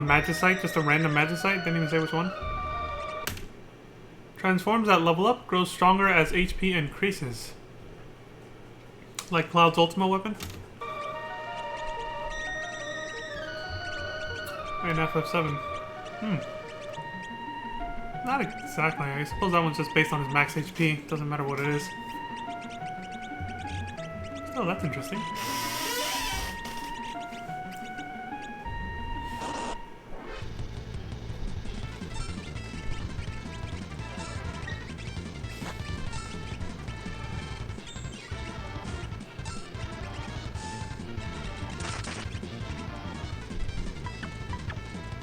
Magicite, just a random Magicite, didn't even say which one. Transforms at level up, grows stronger as HP increases. Like Cloud's ultimate weapon. And FF7. Not exactly. I suppose that one's just based on his max HP. Doesn't matter what it is. Oh, that's interesting.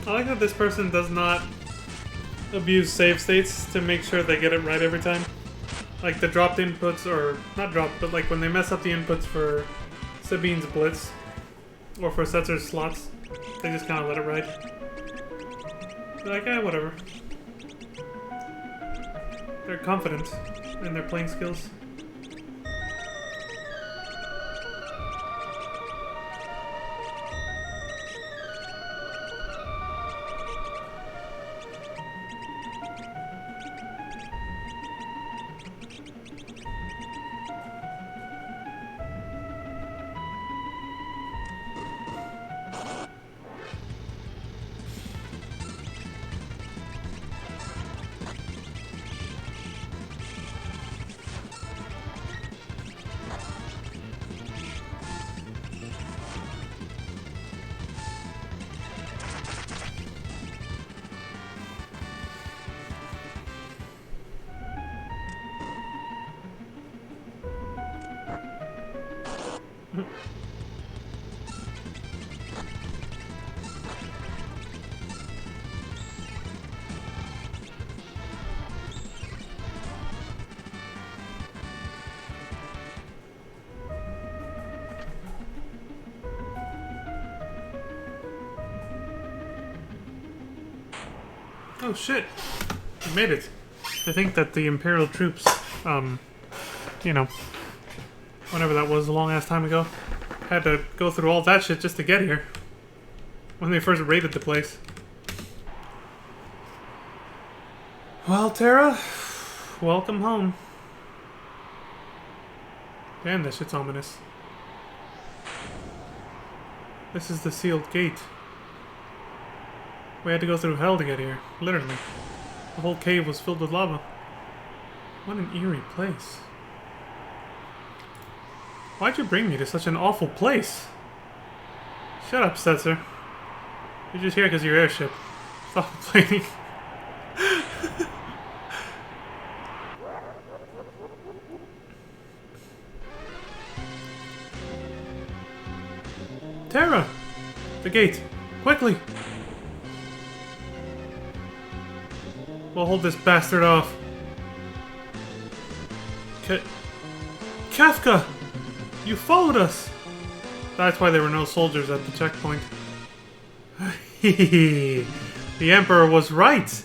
I like that this person does not abuse save states to make sure they get it right every time. Like the dropped inputs, or not dropped, but like when they mess up the inputs for Sabine's Blitz, or for Setzer's slots, they just kind of let it ride. They're like, eh, whatever. They're confident in their playing skills. Oh shit! We made it. I think that the Imperial troops, you know, whenever that was, a long ass time ago, had to go through all that shit just to get here. When they first raided the place. Well, Terra, welcome home. Damn, that shit's ominous. This is the sealed gate. We had to go through hell to get here, literally. The whole cave was filled with lava. What an eerie place. Why'd you bring me to such an awful place? Shut up, Setzer. You're just here because of your airship. Stop complaining. Terra! The gate! Quickly! We'll hold this bastard off. Kefka! You followed us! That's why there were no soldiers at the checkpoint. The Emperor was right!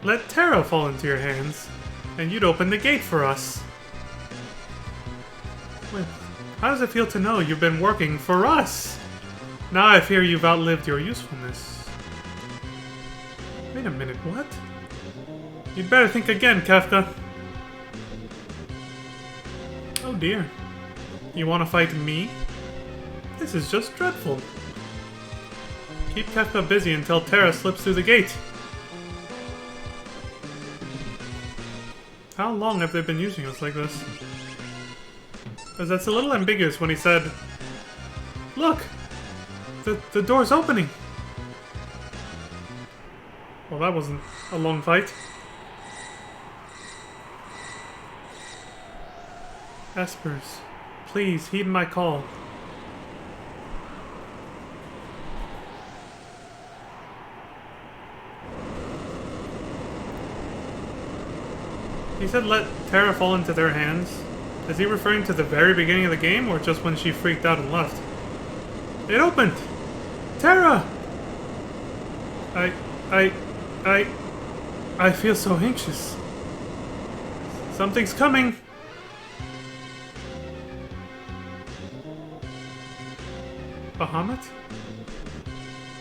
Let Terra fall into your hands, and you'd open the gate for us. Wait, how does it feel to know you've been working for us? Now I fear you've outlived your usefulness. Wait a minute, what? You'd better think again, Kefka. Oh dear. You want to fight me? This is just dreadful. Keep Kefka busy until Terra slips through the gate. How long have they been using us like this? Because that's a little ambiguous when he said, look! The door's opening! Well, that wasn't a long fight. Espers, please heed my call. He said let Terra fall into their hands. Is he referring to the very beginning of the game, or just when she freaked out and left? It opened! Terra! I feel so anxious. Something's coming! Bahamut?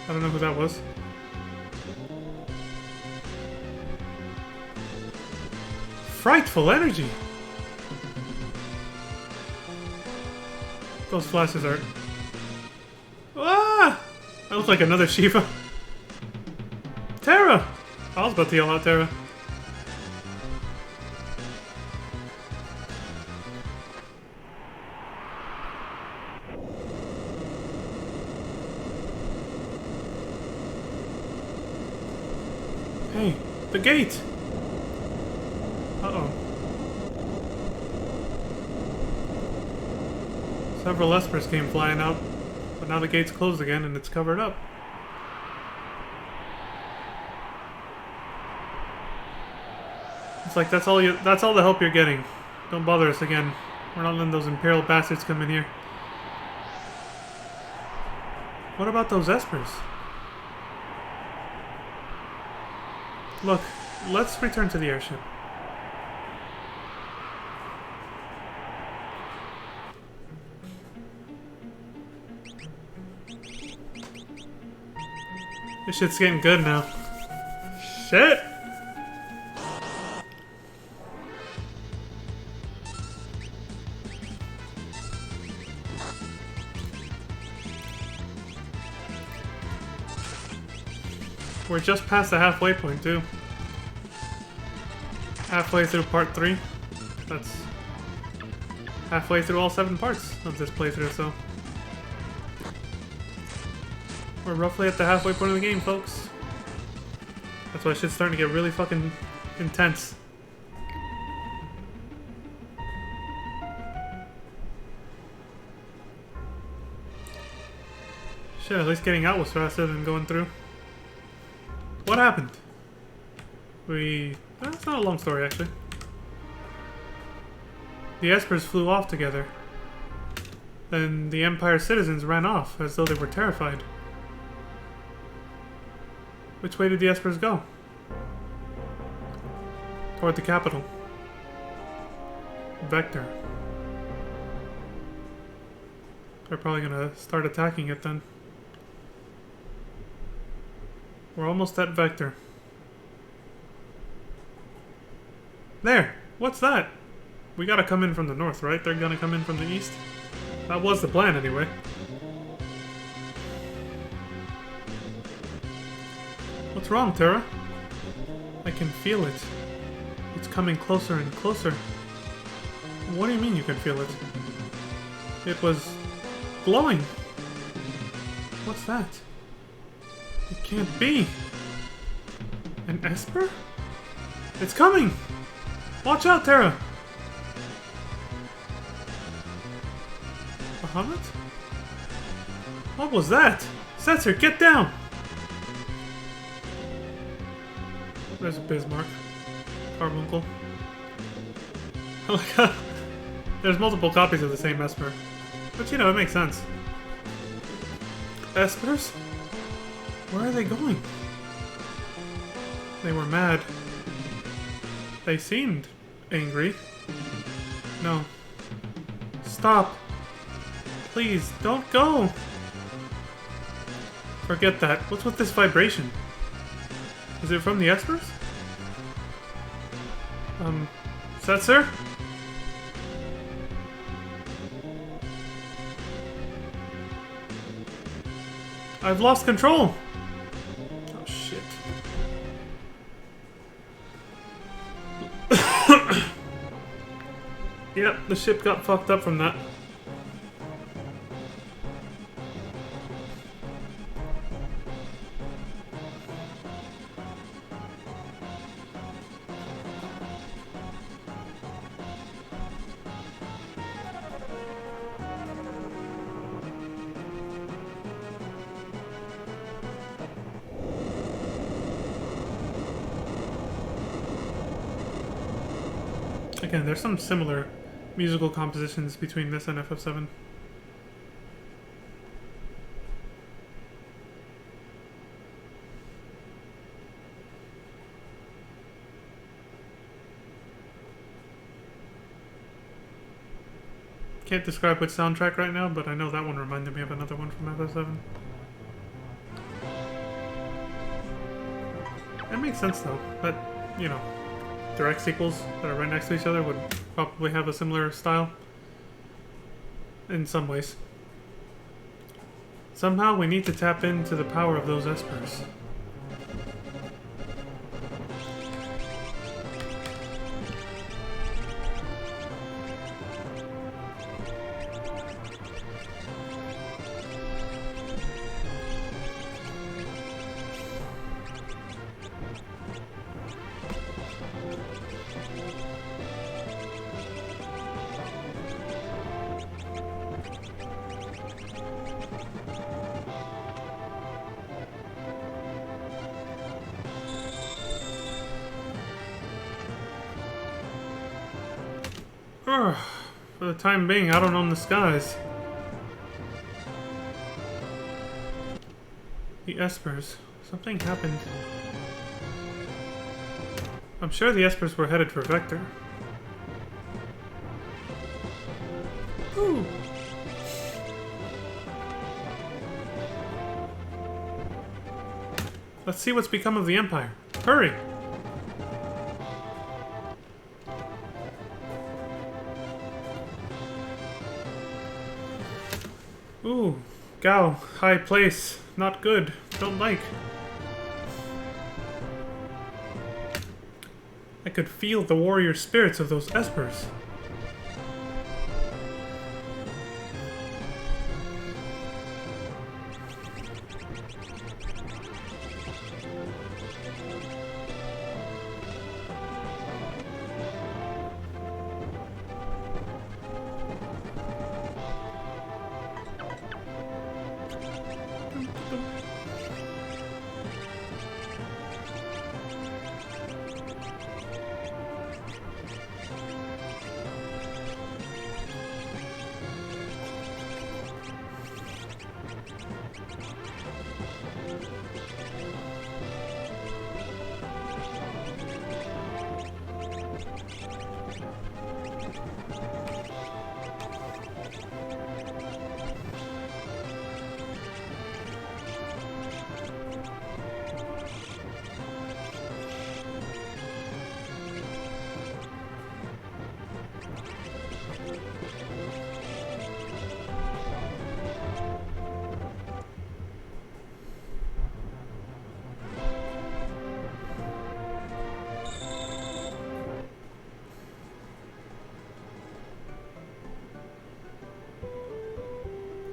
I don't know who that was. frightful energy. Those flashes are... Ah! That looks like another Shiva. Terra! I was about to yell out Terra. Hey, the gate! Uh-oh. Several espers came flying out, but now the gate's closed again and it's covered up. It's like that's all the help you're getting. Don't bother us again. We're not letting those Imperial bastards come in here. What about those espers? Look, let's return to the airship. This shit's getting good now. Shit! We're just past the halfway point, too. Halfway through part 3. That's halfway through all 7 parts of this playthrough, so... We're roughly at the halfway point of the game, folks. That's why shit's starting to get really fucking intense. Shit, at least getting out was faster than going through. What happened? That's not a long story, actually. The espers flew off together. Then the Empire citizens ran off, as though they were terrified. Which way did the espers go? Toward the capital. Vector. They're probably gonna start attacking it then. We're almost at Vector. There! What's that? We gotta come in from the north, right? They're gonna come in from the east? That was the plan, anyway. What's wrong, Terra? I can feel it. It's coming closer and closer. What do you mean you can feel it? It was... glowing. What's that? It can't be. An esper? It's coming! Watch out, Terra! Bahamut? What was that? Setzer, get down! There's Bismarck. Carbuncle. There's multiple copies of the same Esper. But you know, it makes sense. Espers? Where are they going? They were mad. They seemed angry. No. Stop. Please, don't go. Forget that. What's with this vibration? Is it from the espers? Setzer? I've lost control! Oh, shit. Yep, the ship got fucked up from that. Again, there's some similar musical compositions between this and FF7. Can't describe which soundtrack right now, but I know that one reminded me of another one from FF7. That makes sense though, but, you know. direct sequels that are right next to each other would probably have a similar style. In some ways. Somehow we need to tap into the power of those espers. For the time being, I don't own the skies. The espers. Something happened. I'm sure the espers were headed for Vector. Ooh. Let's see what's become of the Empire. Hurry! Ooh, Gao, high place. Not good. Don't like. I could feel the warrior spirits of those espers.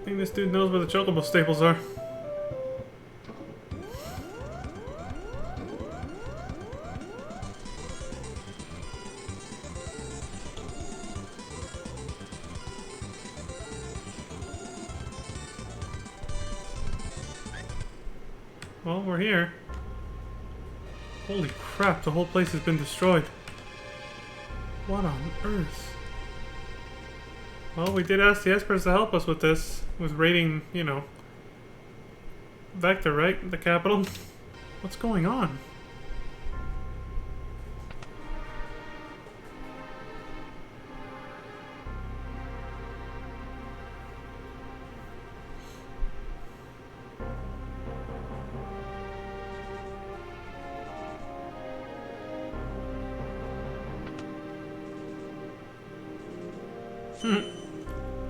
I think this dude knows where the Chocobo staples are. Well, we're here. Holy crap, the whole place has been destroyed. What on earth? Well, we did ask the espers to help us with this. With raiding, you know, Vector, right? The capital? What's going on?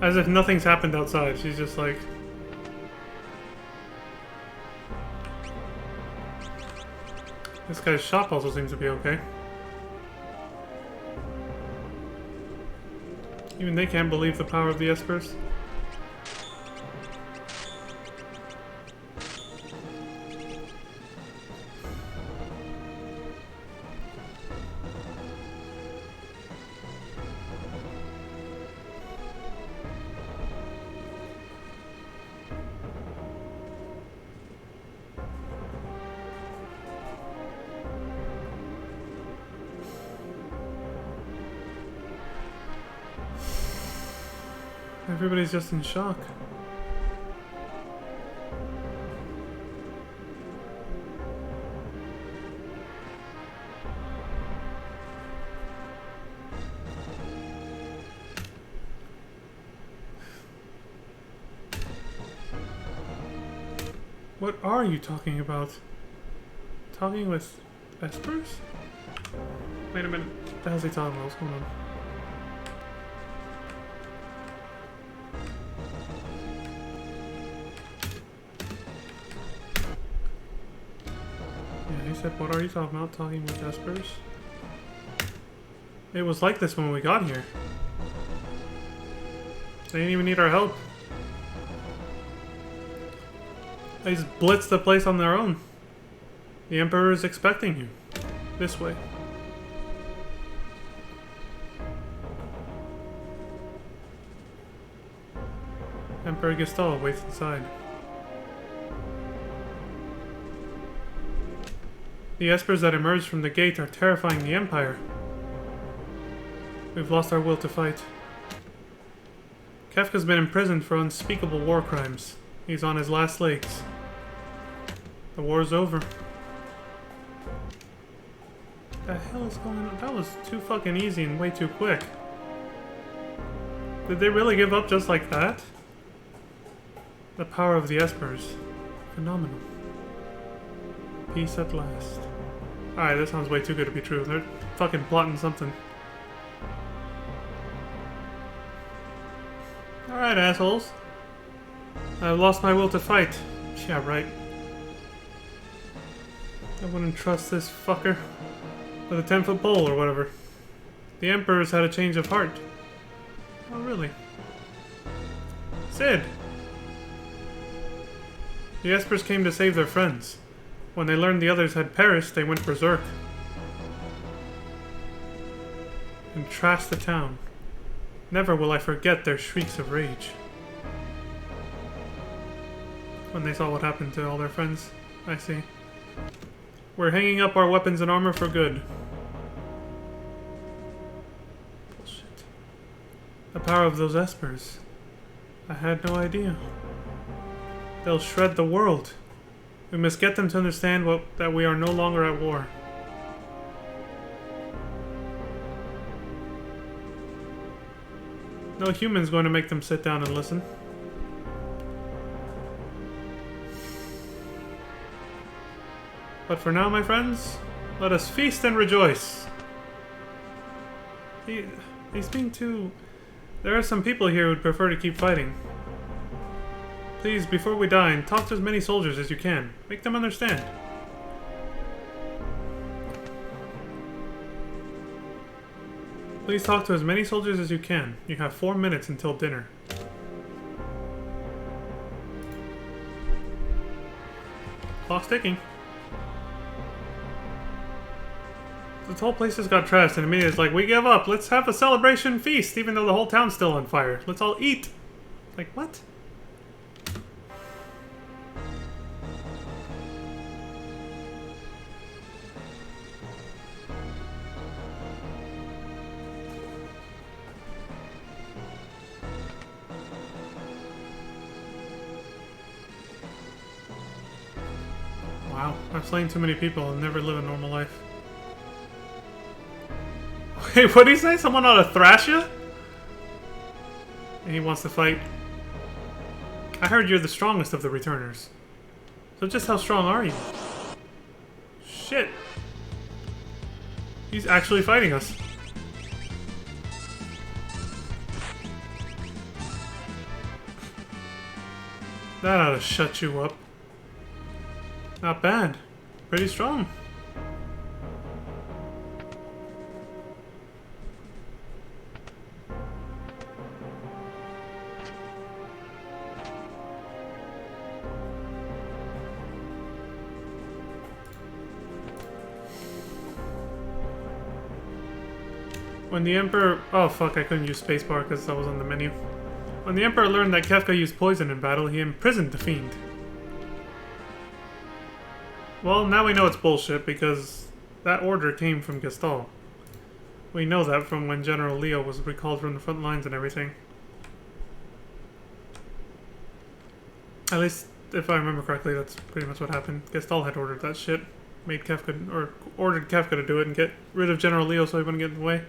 As if nothing's happened outside. She's just like... This guy's shop also seems to be okay. Even they can't believe the power of the espers. Everybody's just in shock. What are you talking about? Talking with espers? Wait a minute. What the hell's he talking about? What's going on? Yeah, he said, what are you talking about? Talking with Espers? It was like this when we got here. They didn't even need our help. They just blitzed the place on their own. The Emperor is expecting you. This way. Emperor Gestal waits inside. The espers that emerged from the gate are terrifying the Empire. We've lost our will to fight. Kefka's been imprisoned for unspeakable war crimes. He's on his last legs. The war's over. What the hell is going on? That was too fucking easy and way too quick. Did they really give up just like that? The power of the espers. Phenomenal. Peace at last. Alright, this sounds way too good to be true. They're fucking plotting something. Alright, assholes. I've lost my will to fight. Yeah, right. I wouldn't trust this fucker with a 10-foot pole or whatever. The Emperor's had a change of heart. Oh, really? Cid! The espers came to save their friends. When they learned the others had perished, they went berserk. And trashed the town. Never will I forget their shrieks of rage. When they saw what happened to all their friends, I see. We're hanging up our weapons and armor for good. Bullshit. The power of those espers. I had no idea. They'll shred the world. We must get them to understand that we are no longer at war. No human's going to make them sit down and listen. But for now, my friends, let us feast and rejoice. He's being too... There are some people here who'd prefer to keep fighting. Please, before we dine, talk to as many soldiers as you can. Make them understand. Please talk to as many soldiers as you can. You have 4 minutes until dinner. Clock's ticking. This whole place just got trashed, and immediately it's like, we give up. Let's have a celebration feast, even though the whole town's still on fire. Let's all eat. Like, what? Wow, I've slain too many people and never live a normal life. Wait, what did he say? Someone ought to thrash you? And he wants to fight. I heard you're the strongest of the returners. So just how strong are you? Shit. He's actually fighting us. That ought to shut you up. Not bad. Pretty strong. When the Emperor... Oh fuck, I couldn't use spacebar because that was on the menu. When the Emperor learned that Kefka used poison in battle, he imprisoned the fiend. Well, now we know it's bullshit because that order came from Gestal. We know that from when General Leo was recalled from the front lines and everything. At least, if I remember correctly, that's pretty much what happened. Gestal had ordered that shit. Made Kefka... or ordered Kefka to do it and get rid of General Leo so he wouldn't get in the way.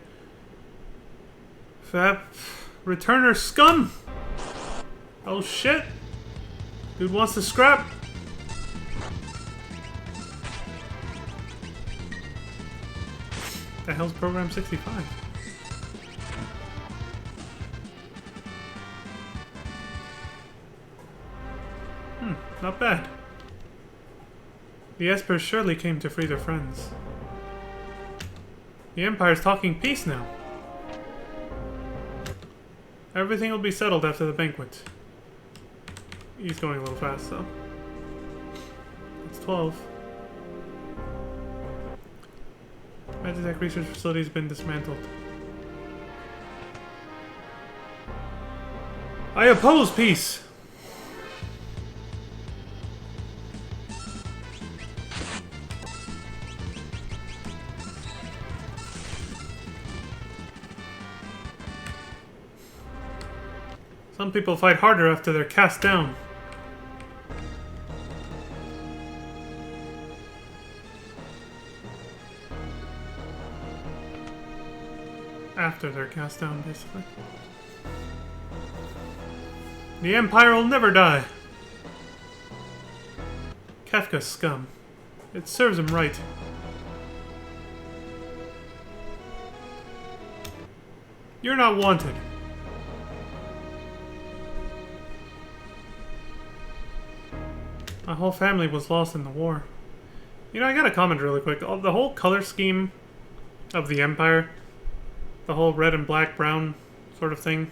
Fab... Returner scum! Oh shit! Dude wants to scrap! The hell's Program 65? Not bad. The Espers surely came to free their friends. The Empire's talking peace now. Everything will be settled after the banquet. He's going a little fast, though. It's 12. Magitech research facility has been dismantled. I oppose peace! Some people fight harder after they're cast down. After they're cast down, basically. The Empire will never die. Kefka's scum. It serves him right. You're not wanted. My whole family was lost in the war. You know, I gotta comment really quick. The whole color scheme of the Empire, the whole red and black, brown sort of thing,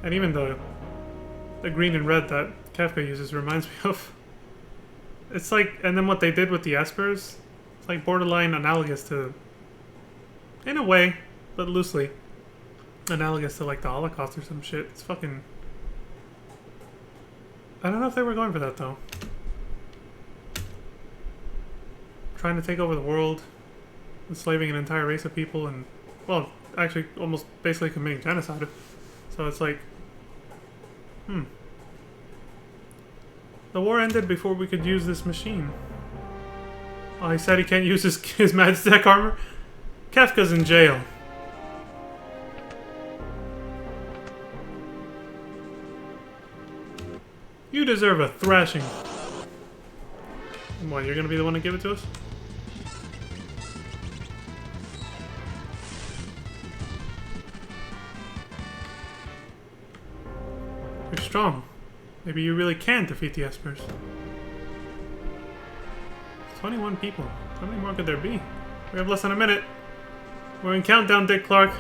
and even the green and red that Kefka uses reminds me of. It's like, and then what they did with the Espers, it's like borderline analogous to, in a way, but loosely, analogous to like the Holocaust or some shit. It's fucking... I don't know if they were going for that though. Trying to take over the world, enslaving an entire race of people, and, well, actually almost basically committing genocide. So it's like, The war ended before we could use this machine. Oh, he said he can't use his Magitech armor? Kefka's in jail. You deserve a thrashing. What, you're gonna be the one to give it to us? You're strong. Maybe you really can defeat the Espers. 21 people. How many more could there be? We have less than a minute. We're in countdown, Dick Clark.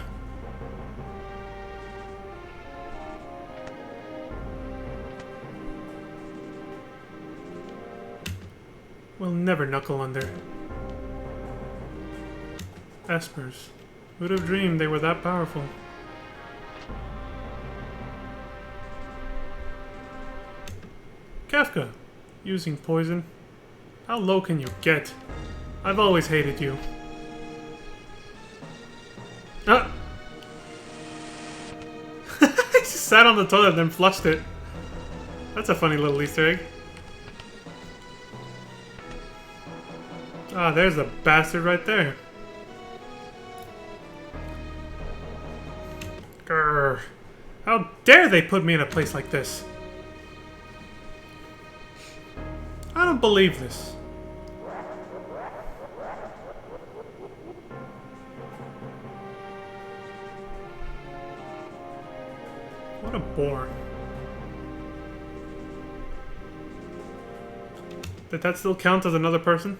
We'll never knuckle under. Espers. Who'd have dreamed they were that powerful? Kefka. Using poison. How low can you get? I've always hated you. Ah! He just sat on the toilet and then flushed it. That's a funny little Easter egg. Ah, there's a bastard right there. Grr. How dare they put me in a place like this? I don't believe this. What a bore. Did that still count as another person?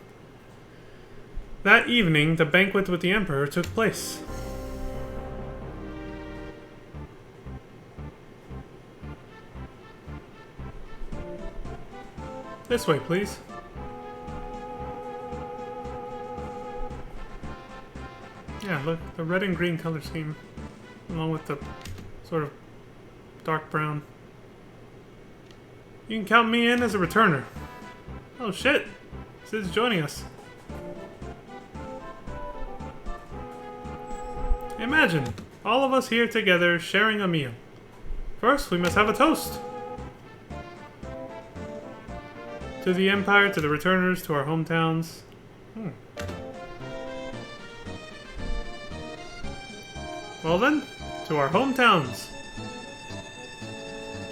That evening, the banquet with the Emperor took place. This way, please. Yeah, look, the red and green color scheme, along with the sort of dark brown. You can count me in as a returner. Oh shit, Cid's joining us. Imagine, all of us here together sharing a meal. First, we must have a toast. To the Empire, to the returners, to our hometowns. Well then, to our hometowns.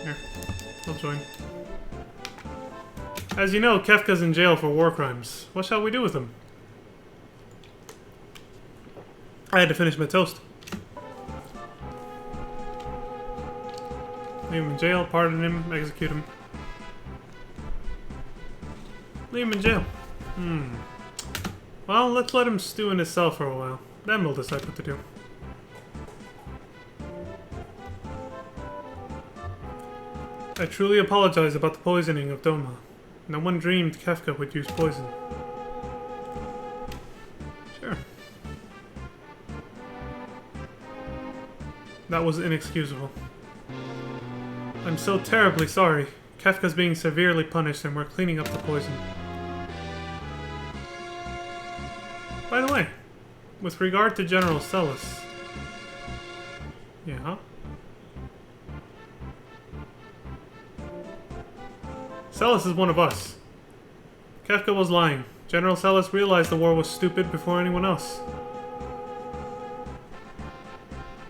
Here, I'll join. As you know, Kefka's in jail for war crimes. What shall we do with him? I had to finish my toast. Leave him in jail, pardon him, execute him. Leave him in jail. Well, let's let him stew in his cell for a while. Then we'll decide what to do. I truly apologize about the poisoning of Doma. No one dreamed Kefka would use poison. Sure. That was inexcusable. I'm so terribly sorry. Kefka's being severely punished and we're cleaning up the poison. By the way, with regard to General Celis... Yeah? Celis is one of us. Kefka was lying. General Celis realized the war was stupid before anyone else.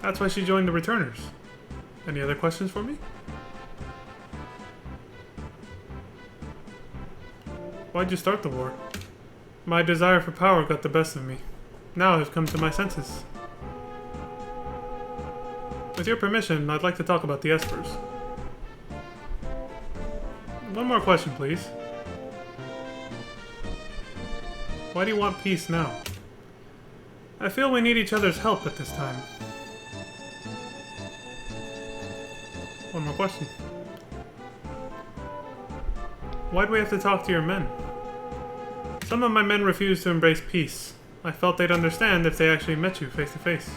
That's why she joined the Returners. Any other questions for me? Why'd you start the war? My desire for power got the best of me. Now I've come to my senses. With your permission, I'd like to talk about the Espers. One more question, please. Why do you want peace now? I feel we need each other's help at this time. One more question. Why'd we have to talk to your men? Some of my men refused to embrace peace. I felt they'd understand if they actually met you face to face.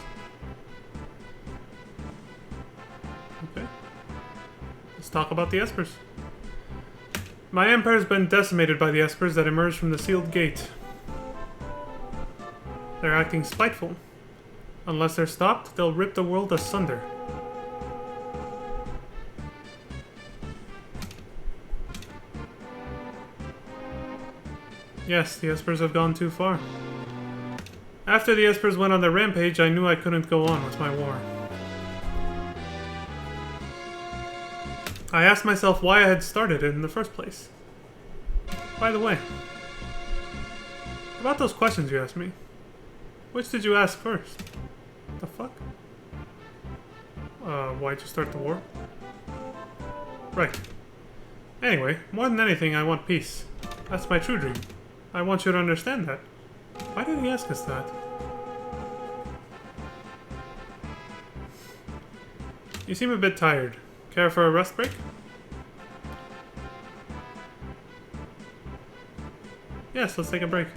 Okay. Let's talk about the Espers. My empire's been decimated by the Espers that emerged from the sealed gate. They're acting spiteful. Unless they're stopped, they'll rip the world asunder. Yes, the Espers have gone too far. After the Espers went on their rampage, I knew I couldn't go on with my war. I asked myself why I had started it in the first place. By the way, about those questions you asked me, which did you ask first? The fuck? Why'd you start the war? Right. Anyway, more than anything, I want peace. That's my true dream. I want you to understand that. Why did he ask us that? You seem a bit tired. Care for a rest break? Yes, let's take a break.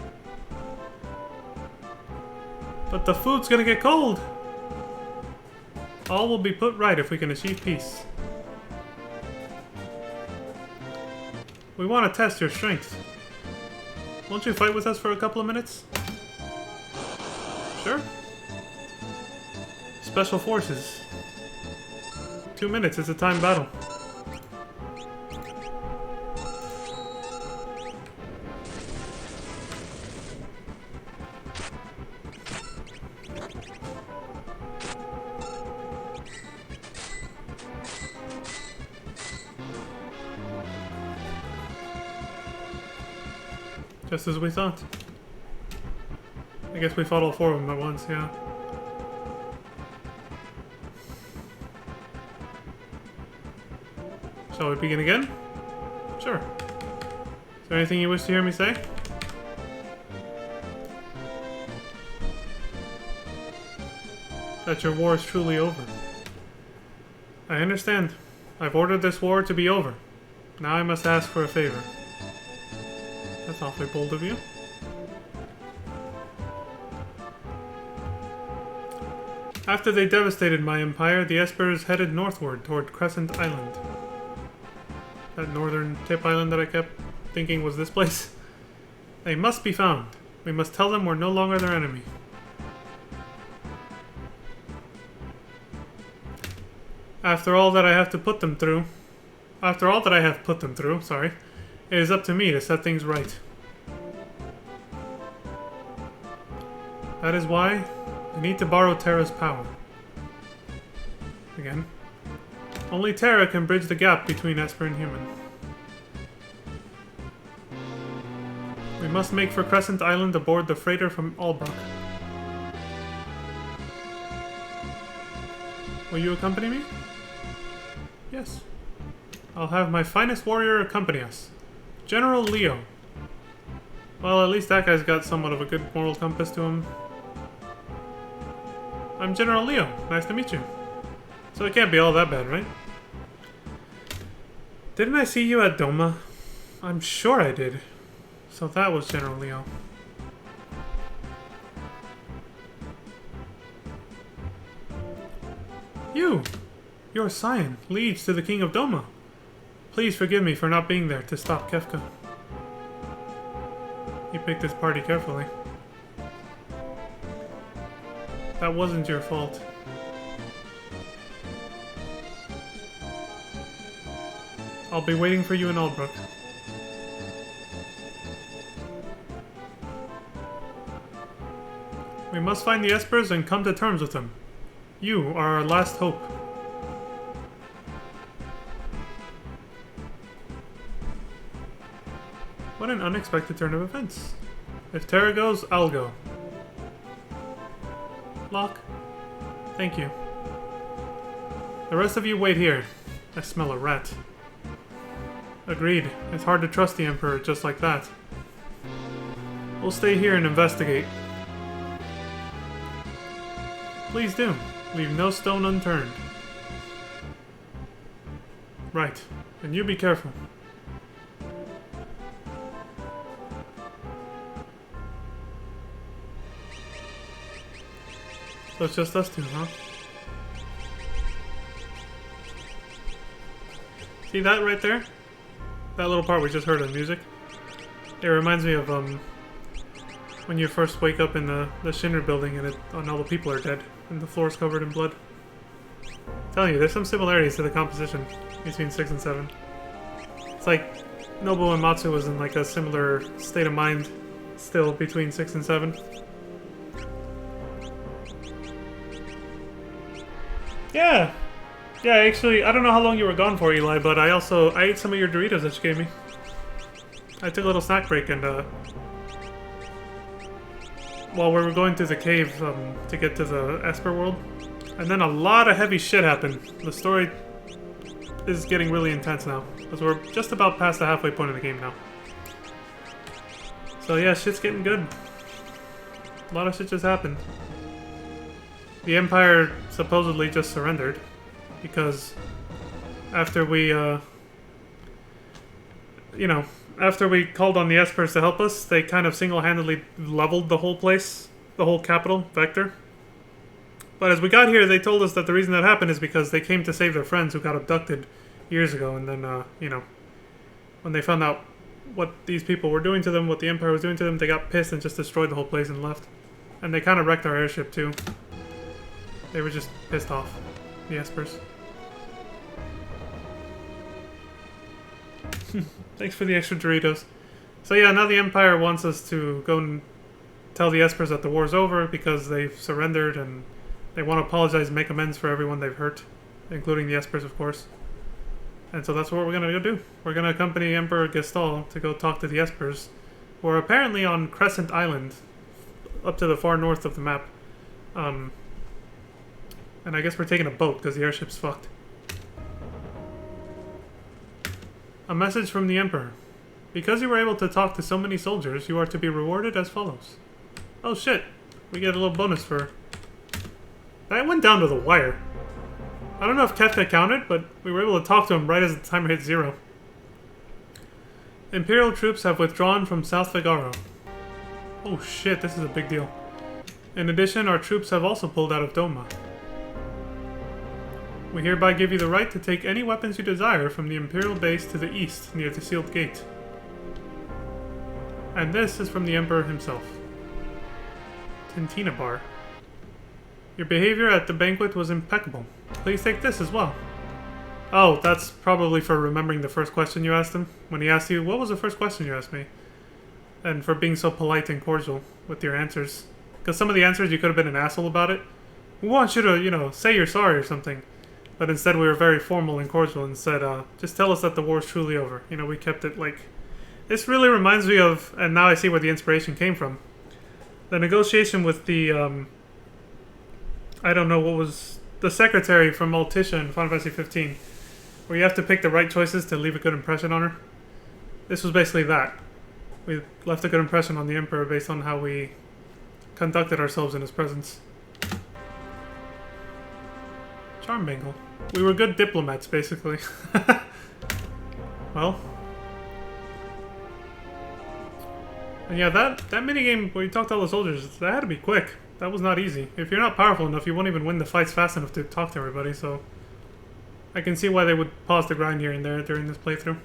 But the food's gonna get cold! All will be put right if we can achieve peace. We want to test your strength. Won't you fight with us for a couple of minutes? Sure. Special Forces. 2 minutes, it's a timed battle. Just as we thought. I guess we fought all 4 of them at once, yeah. Shall we begin again? Sure. Is there anything you wish to hear me say? That your war is truly over. I understand. I've ordered this war to be over. Now I must ask for a favor. That's awfully bold of you. After they devastated my empire, the Espers headed northward toward Crescent Island. That northern tip island that I kept thinking was this place. They must be found. We must tell them we're no longer their enemy. After all that I have put them through, it is up to me to set things right. That is why I need to borrow Terra's power. Again. Only Terra can bridge the gap between Esper and human. We must make for Crescent Island aboard the freighter from Albrook. Will you accompany me? Yes. I'll have my finest warrior accompany us. General Leo. Well, at least that guy's got somewhat of a good moral compass to him. I'm General Leo. Nice to meet you. So it can't be all that bad, right? Didn't I see you at Doma? I'm sure I did. So that was General Leo. Your scion leads to the King of Doma. Please forgive me for not being there to stop Kefka. You picked this party carefully. That wasn't your fault. I'll be waiting for you in Aldbrook. We must find the Espers and come to terms with them. You are our last hope. What an unexpected turn of events. If Terra goes, I'll go. Locke. Thank you. The rest of you wait here. I smell a rat. Agreed. It's hard to trust the Emperor just like that. We'll stay here and investigate. Please do. Leave no stone unturned. Right. And you be careful. So it's just us two, huh? See that right there? That little part we just heard of music? It reminds me of when you first wake up in the Shinra building and all the people are dead and the floor's covered in blood. I'm telling you, there's some similarities to the composition between 6 and 7. It's like Nobuo Uematsu was in like a similar state of mind still between 6 and 7. Yeah! Yeah, actually, I don't know how long you were gone for, Eli, but I ate some of your Doritos that you gave me. I took a little snack break and, while we were going through the cave, to get to the Esper world. And then a lot of heavy shit happened. The story is getting really intense now, because we're just about past the halfway point of the game now. So yeah, shit's getting good. A lot of shit just happened. The Empire supposedly just surrendered, because after we, after we called on the Espers to help us, they kind of single-handedly leveled the whole place, the whole capital, Vector. But as we got here, they told us that the reason that happened is because they came to save their friends who got abducted years ago, and then, when they found out what these people were doing to them, what the Empire was doing to them, they got pissed and just destroyed the whole place and left. And they kind of wrecked our airship, too. They were just pissed off, the Espers. Thanks for the extra Doritos. So yeah, now the Empire wants us to go and tell the Espers that the war's over because they've surrendered and they want to apologize and make amends for everyone they've hurt, including the Espers, of course. And so that's what we're going to go do. We're going to accompany Emperor Gestal to go talk to the Espers, who are apparently on Crescent Island, up to the far north of the map. And I guess we're taking a boat because the airship's fucked. A message from the Emperor. Because you were able to talk to so many soldiers, you are to be rewarded as follows. Oh shit. We get a little bonus for... That went down to the wire. I don't know if Kefka counted, but we were able to talk to him right as the timer hit 0. Imperial troops have withdrawn from South Figaro. Oh shit, this is a big deal. In addition, our troops have also pulled out of Doma. We hereby give you the right to take any weapons you desire from the Imperial base to the east, near the sealed gate. And this is from the Emperor himself. Tintina Bar. Your behavior at the banquet was impeccable. Please take this as well. Oh, that's probably for remembering the first question you asked him. When he asked you, what was the first question you asked me? And for being so polite and cordial with your answers. Because some of the answers you could have been an asshole about it. We want you to, say you're sorry or something. But instead we were very formal and cordial and said, just tell us that the war's truly over. We kept it like... This really reminds me of, and now I see where the inspiration came from. The negotiation with the, I don't know what was the secretary from Altisha in Final Fantasy 15, where you have to pick the right choices to leave a good impression on her. This was basically that. We left a good impression on the Emperor based on how we conducted ourselves in his presence. Charm Bangle. We were good diplomats, basically. Well. And yeah, that minigame where you talk to all the soldiers, that had to be quick. That was not easy. If you're not powerful enough, you won't even win the fights fast enough to talk to everybody, so... I can see why they would pause the grind here and there during this playthrough.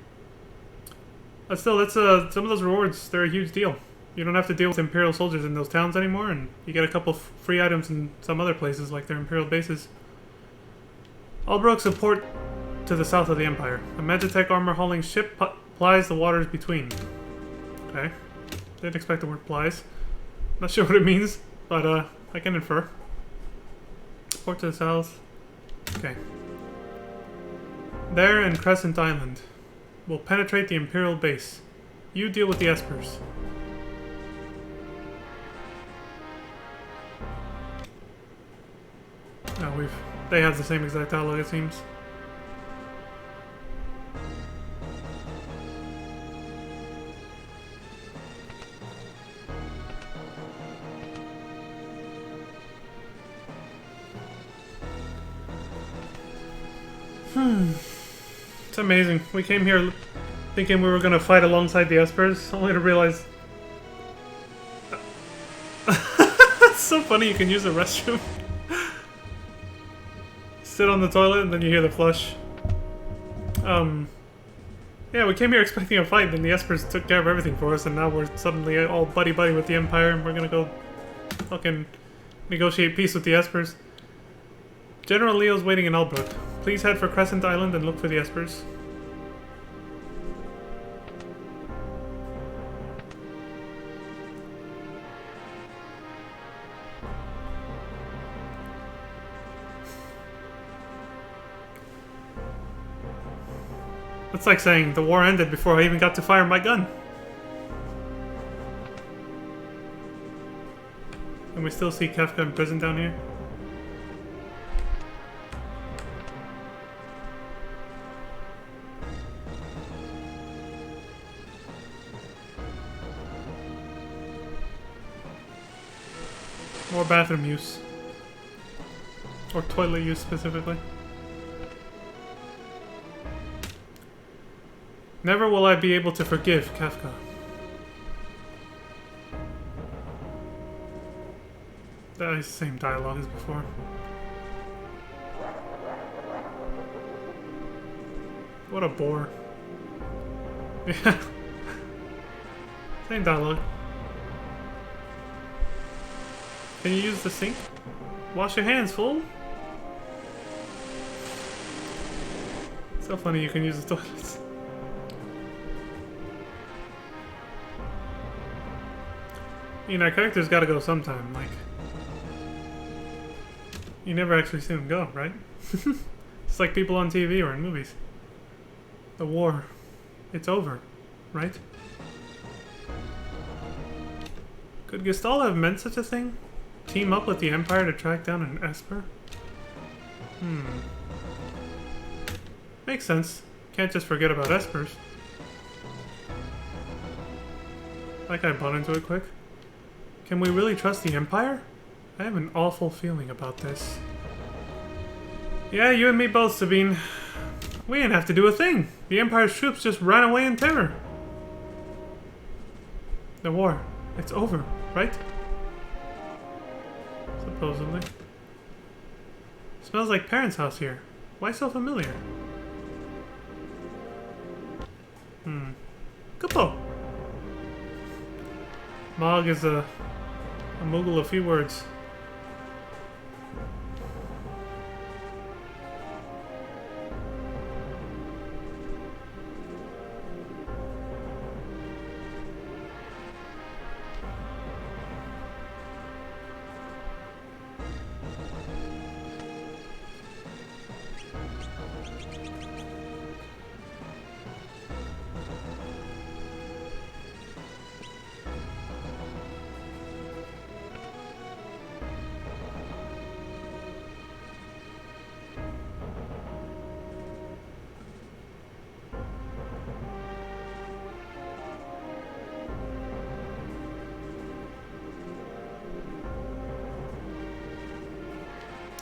But still, that's some of those rewards, they're a huge deal. You don't have to deal with Imperial soldiers in those towns anymore, and you get a couple free items in some other places, like their Imperial bases. Albrook support to the south of the Empire. A Magitech armor-hauling ship plies the waters between. Okay. Didn't expect the word plies. Not sure what it means, but I can infer. Port to the south. Okay. There and Crescent Island. We'll penetrate the Imperial base. You deal with the Espers. Oh, they have the same exact dialogue, it seems. It's amazing. We came here thinking we were going to fight alongside the Espers, only to realize... It's so funny you can use a restroom. Sit on the toilet and then you hear the flush. Yeah, we came here expecting a fight, then the Espers took care of everything for us, and now we're suddenly all buddy-buddy with the Empire, and we're gonna go fucking negotiate peace with the Espers. General Leo's waiting in Albrook. Please head for Crescent Island and look for the Espers. It's like saying the war ended before I even got to fire my gun. And we still see Kefka in prison down here. More bathroom use. Or toilet use specifically. Never will I be able to forgive Kefka. That is the same dialogue as before. What a bore. Yeah. Same dialogue. Can you use the sink? Wash your hands, fool! So funny you can use the toilets. You know, our character's gotta go sometime, like... You never actually see them go, right? It's like people on TV or in movies. The war. It's over, right? Could Gestalt have meant such a thing? Team up with the Empire to track down an Esper? Makes sense. Can't just forget about Espers. That guy bought into it quick. Can we really trust the Empire? I have an awful feeling about this. Yeah, you and me both, Sabine. We didn't have to do a thing. The Empire's troops just ran away in terror. The war. It's over, right? Supposedly. Smells like parents' house here. Why so familiar? Kupo! Mog is a Moogle of few words.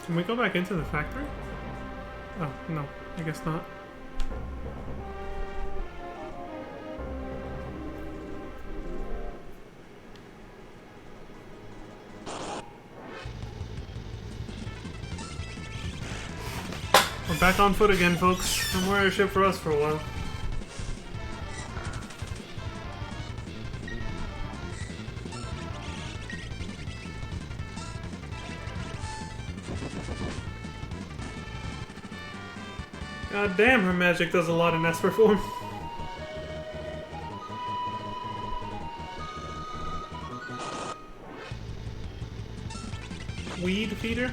Can we go back into the factory? Oh, no. I guess not. We're back on foot again, folks. No more airship for us for a while. God damn, her magic does a lot in Esper form. Weed feeder?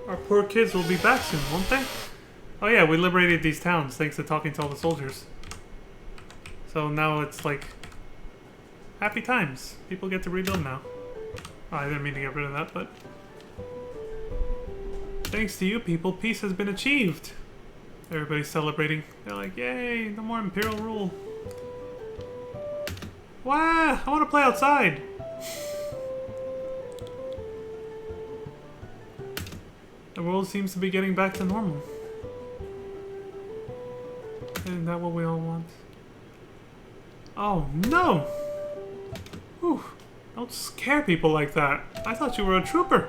Our poor kids will be back soon, won't they? Oh yeah, we liberated these towns thanks to talking to all the soldiers. So now it's like happy times. People get to rebuild now. Oh, I didn't mean to get rid of that, but thanks to you people, peace has been achieved. Everybody's celebrating. They're like, yay, no more Imperial rule. Wow, I want to play outside. The world seems to be getting back to normal. Isn't that what we all want? Oh, no! Whew. Don't scare people like that. I thought you were a trooper.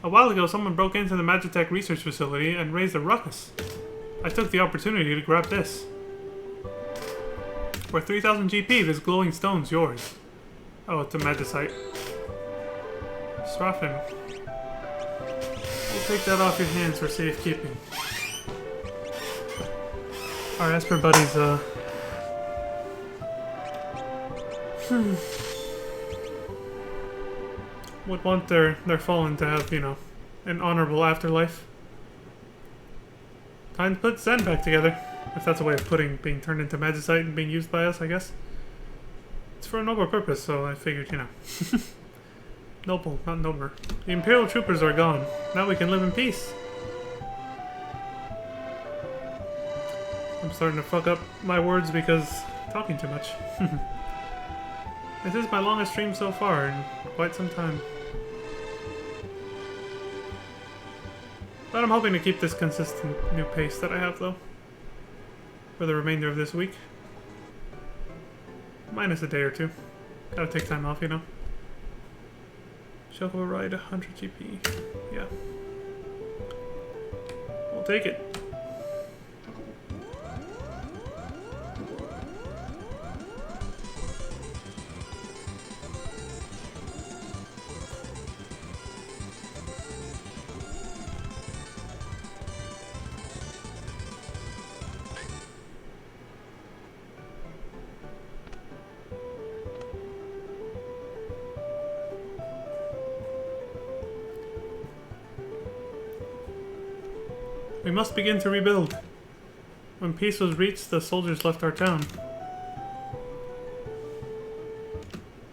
A while ago, someone broke into the Magitech research facility and raised a ruckus. I took the opportunity to grab this. For 3,000 GP, this glowing stone's yours. Oh, it's a Magicite. Srafen. We'll take that off your hands for safekeeping. Our Esper buddies, would want their fallen to have, you know, an honorable afterlife. Time to put Zen back together. If that's a way of putting being turned into Magicite and being used by us, I guess. It's for a noble purpose, so I figured, you know. Noble, not nobler. The Imperial troopers are gone. Now we can live in peace. I'm starting to fuck up my words because talking too much. This is my longest stream so far in quite some time. But I'm hoping to keep this consistent new pace that I have, though, for the remainder of this week. Minus a day or two. Gotta take time off, you know. Chocobo ride 100 GP. Yeah. We'll take it. We must begin to rebuild. When peace was reached, the soldiers left our town.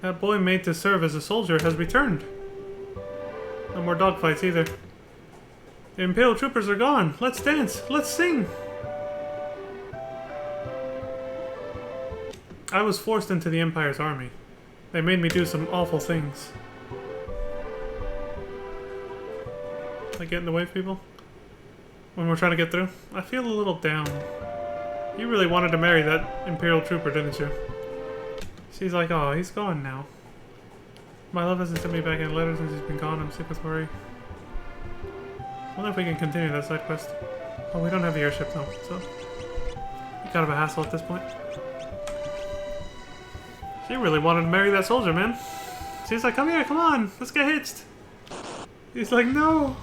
That boy made to serve as a soldier has returned. No more dogfights either. The Imperial troopers are gone. Let's dance. Let's sing. I was forced into the Empire's army. They made me do some awful things. Like get in the way of people? When we're trying to get through? I feel a little down. You really wanted to marry that Imperial trooper, didn't you? She's like, oh, he's gone now. My love hasn't sent me back any letters since he's been gone. I'm sick with worry. Wonder if we can continue that side quest. Oh, we don't have the airship though, so kind of a hassle at this point. She really wanted to marry that soldier, man. She's like, come here, come on, let's get hitched. He's like, no.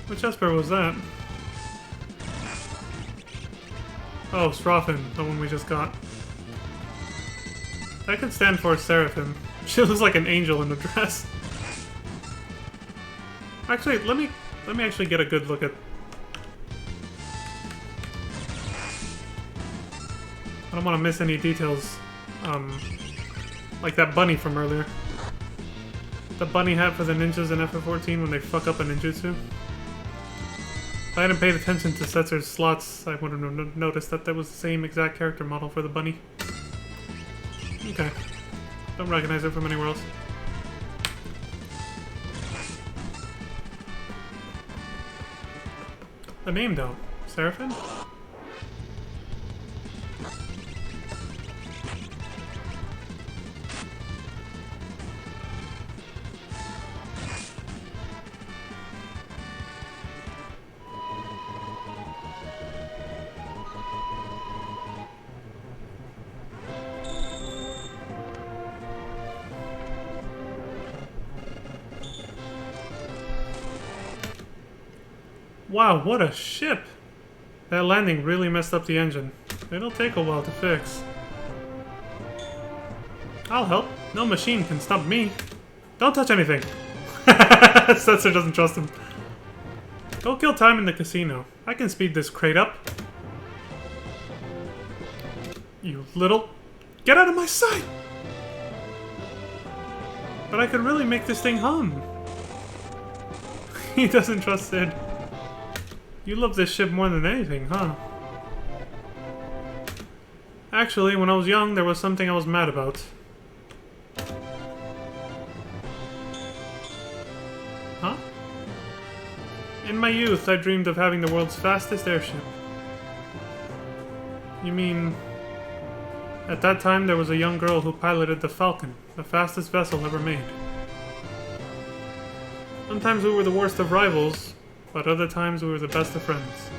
Which Esper was that? Oh, Srafen, the one we just got. That could stand for Seraphim. She looks like an angel in a dress. Actually, let me Let me actually get a good look at... I don't want to miss any details. Like that bunny from earlier. The bunny hat for the ninjas in FF14 when they fuck up a ninjutsu. If I hadn't paid attention to Setzer's slots, I wouldn't have noticed that that was the same exact character model for the bunny. Okay. Don't recognize it from anywhere else. The name, though. Seraphim? Wow, what a ship! That landing really messed up the engine. It'll take a while to fix. I'll help. No machine can stop me. Don't touch anything! Setzer doesn't trust him. Go kill time in the casino. I can speed this crate up. You little... Get out of my sight! But I could really make this thing hum. He doesn't trust Sid. You love this ship more than anything, huh? Actually, when I was young, there was something I was mad about. Huh? In my youth, I dreamed of having the world's fastest airship. You mean... At that time, there was a young girl who piloted the Falcon, the fastest vessel ever made. Sometimes we were the worst of rivals, but other times we were the best of friends.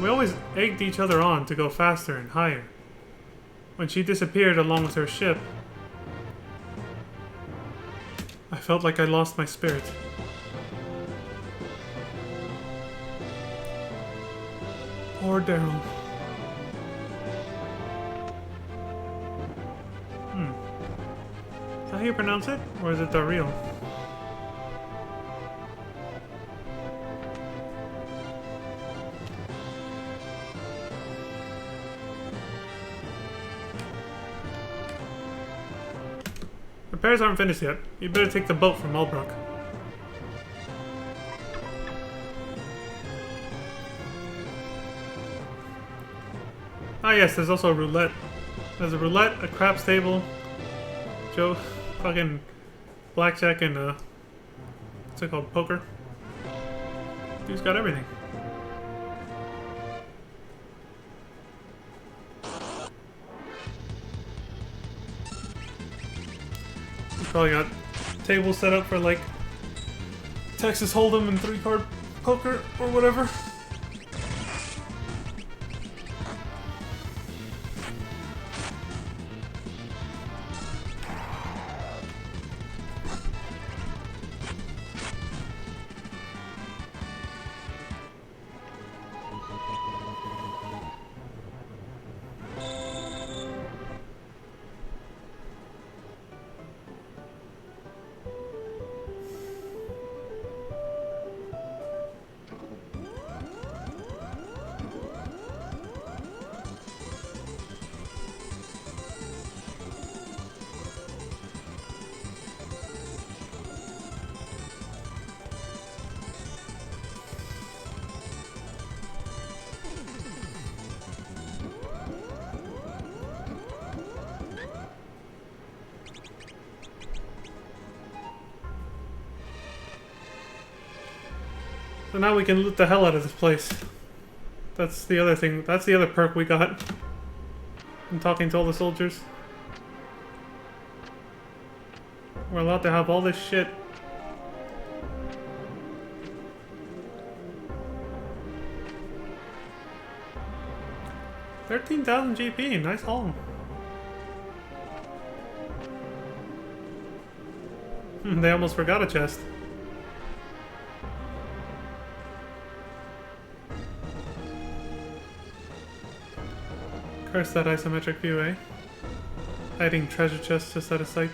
We always egged each other on to go faster and higher. When she disappeared along with her ship, I felt like I lost my spirit. Poor Daryl. Is that how you pronounce it? Or is it Daryl? Repairs aren't finished yet. You better take the boat from Mulbrook. Ah yes, there's also a roulette. There's a roulette, a craps table, Joe, fucking blackjack, and what's it called, poker. Dude's got everything. Probably got tables set up for like Texas Hold'em and 3-card poker or whatever. So now we can loot the hell out of this place. That's the other thing. That's the other perk we got. I'm talking to all the soldiers. We're allowed to have all this shit. $13,000 GP, nice haul. They almost forgot a chest. Curse that isometric view, eh? Hiding treasure chests just out of sight.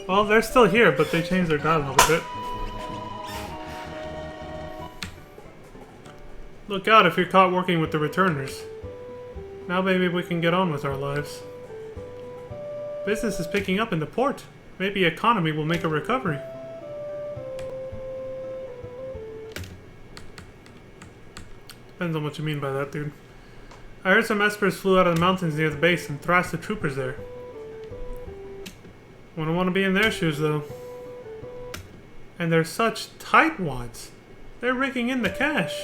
Well, they're still here, but they changed their dialogue a bit. Look out if you're caught working with the returners. Now maybe we can get on with our lives. Business is picking up in the port. Maybe economy will make a recovery. Depends on what you mean by that, dude. I heard some espers flew out of the mountains near the base and thrashed the troopers there. Wouldn't want to be in their shoes, though. And they're such tightwads. They're raking in the cash.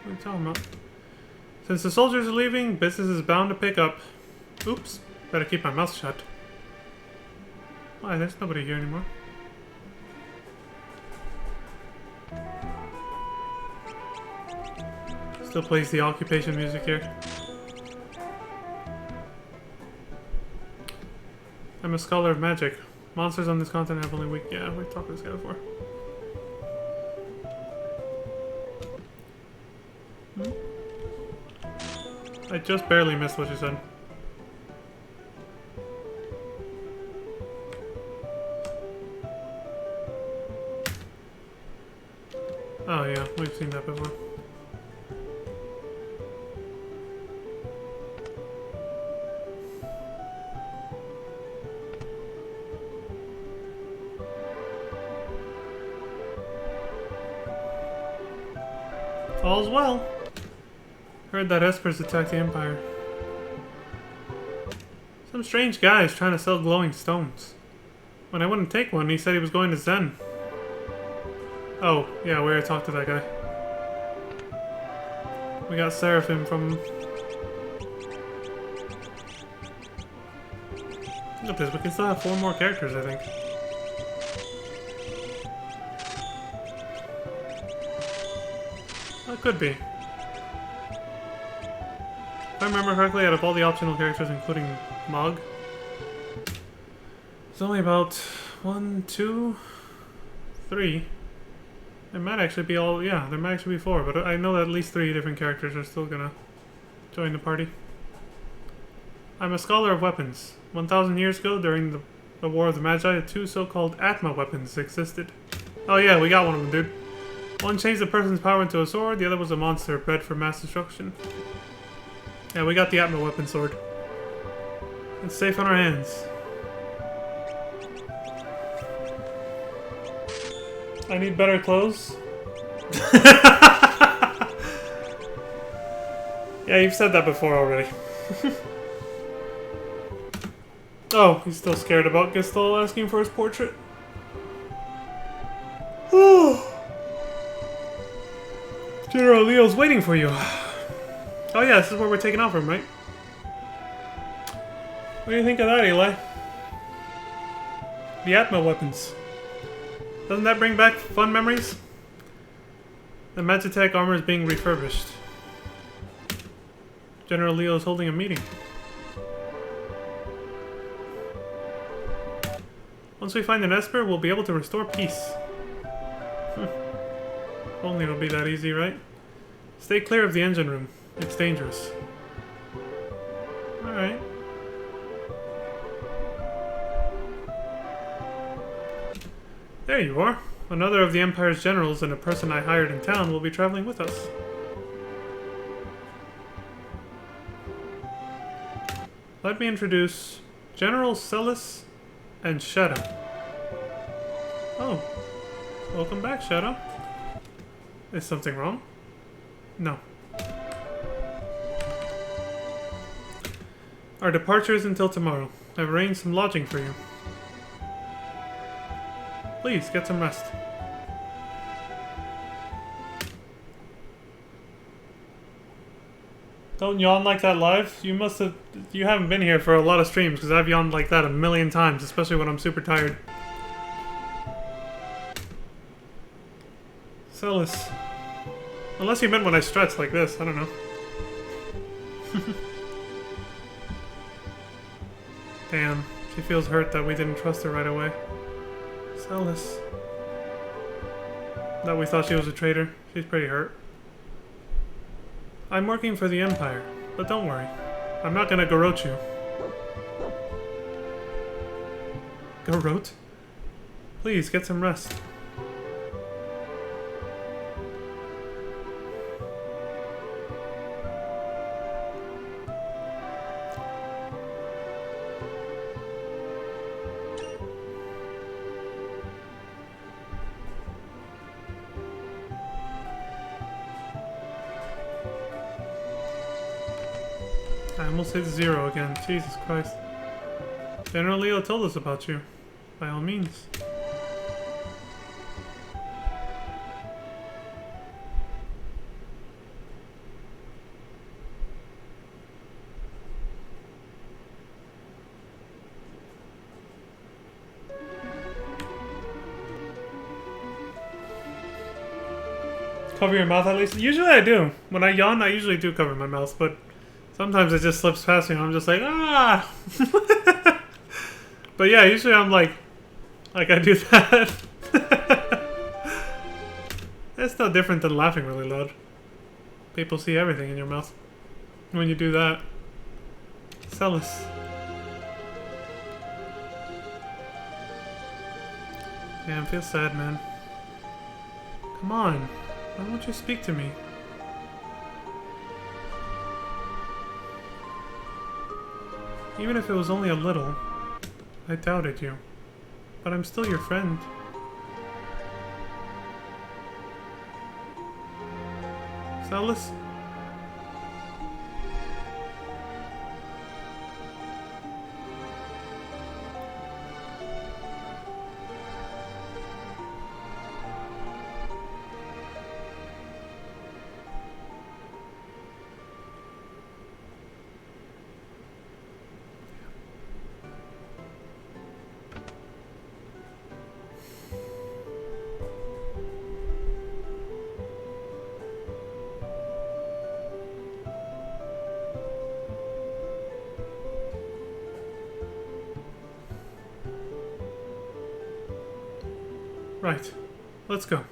What are you talking about? Since the soldiers are leaving, business is bound to pick up. Oops. Better keep my mouth shut. Why, there's nobody here anymore. Still plays the occupation music here. I'm a scholar of magic. Monsters on this continent have only weak... Yeah, we talked to this guy before. I just barely missed what you said. Oh yeah, we've seen that before. All's well. Heard that espers attacked the Empire. Some strange guy's trying to sell glowing stones. When I wouldn't take one, he said he was going to Zen. Oh, yeah, we already talked to that guy. We got Seraphim from... Look at this, we can still have 4 more characters, I think. That could be. If I remember correctly, out of all the optional characters, including Mog, it's only about 1, 2, 3. There might actually be all... Yeah, there might actually be 4, but I know that at least 3 different characters are still gonna join the party. I'm a scholar of weapons. 1,000 years ago, during the War of the Magi, 2 so-called Atma weapons existed. Oh yeah, we got one of them, dude. One changed a person's power into a sword, the other was a monster bred for mass destruction. Yeah, we got the Atma weapon sword. It's safe on our hands. I need better clothes. Yeah, you've said that before already. Oh, he's still scared about Gestalt asking for his portrait. General Leo's waiting for you. Oh yeah, this is where we're taking off from, right? What do you think of that, Eli? The Atma weapons. Doesn't that bring back fun memories? The Magitech armor is being refurbished. General Leo is holding a meeting. Once we find an Esper, we'll be able to restore peace. only it'll be that easy, right? Stay clear of the engine room. It's dangerous. Alright. There you are. Another of the Empire's generals and a person I hired in town will be traveling with us. Let me introduce General Celis and Shadow. Oh. Welcome back, Shadow. Is something wrong? No. Our departure is until tomorrow. I've arranged some lodging for you. Please, get some rest. Don't yawn like that live. You haven't been here for a lot of streams, because I've yawned like that a million times, especially when I'm super tired. Celis. Unless you meant when I stretch like this, I don't know. Damn, she feels hurt that we didn't trust her right away. Celis. That we thought she was a traitor. She's pretty hurt. I'm working for the Empire, but don't worry. I'm not gonna garrote you. Garrote? Please, get some rest. I almost hit 0 again. Jesus Christ. General Leo told us about you. By all means. Cover your mouth at least? Usually I do. When I yawn, I usually do cover my mouth, but sometimes it just slips past me and I'm just like, ah! But yeah, usually I'm like I do that. It's no different than laughing really loud. People see everything in your mouth when you do that. Celis. Damn, I feel sad, man. Come on. Why won't you speak to me? Even if it was only a little, I doubted you. But I'm still your friend. Celis? Right. Let's go.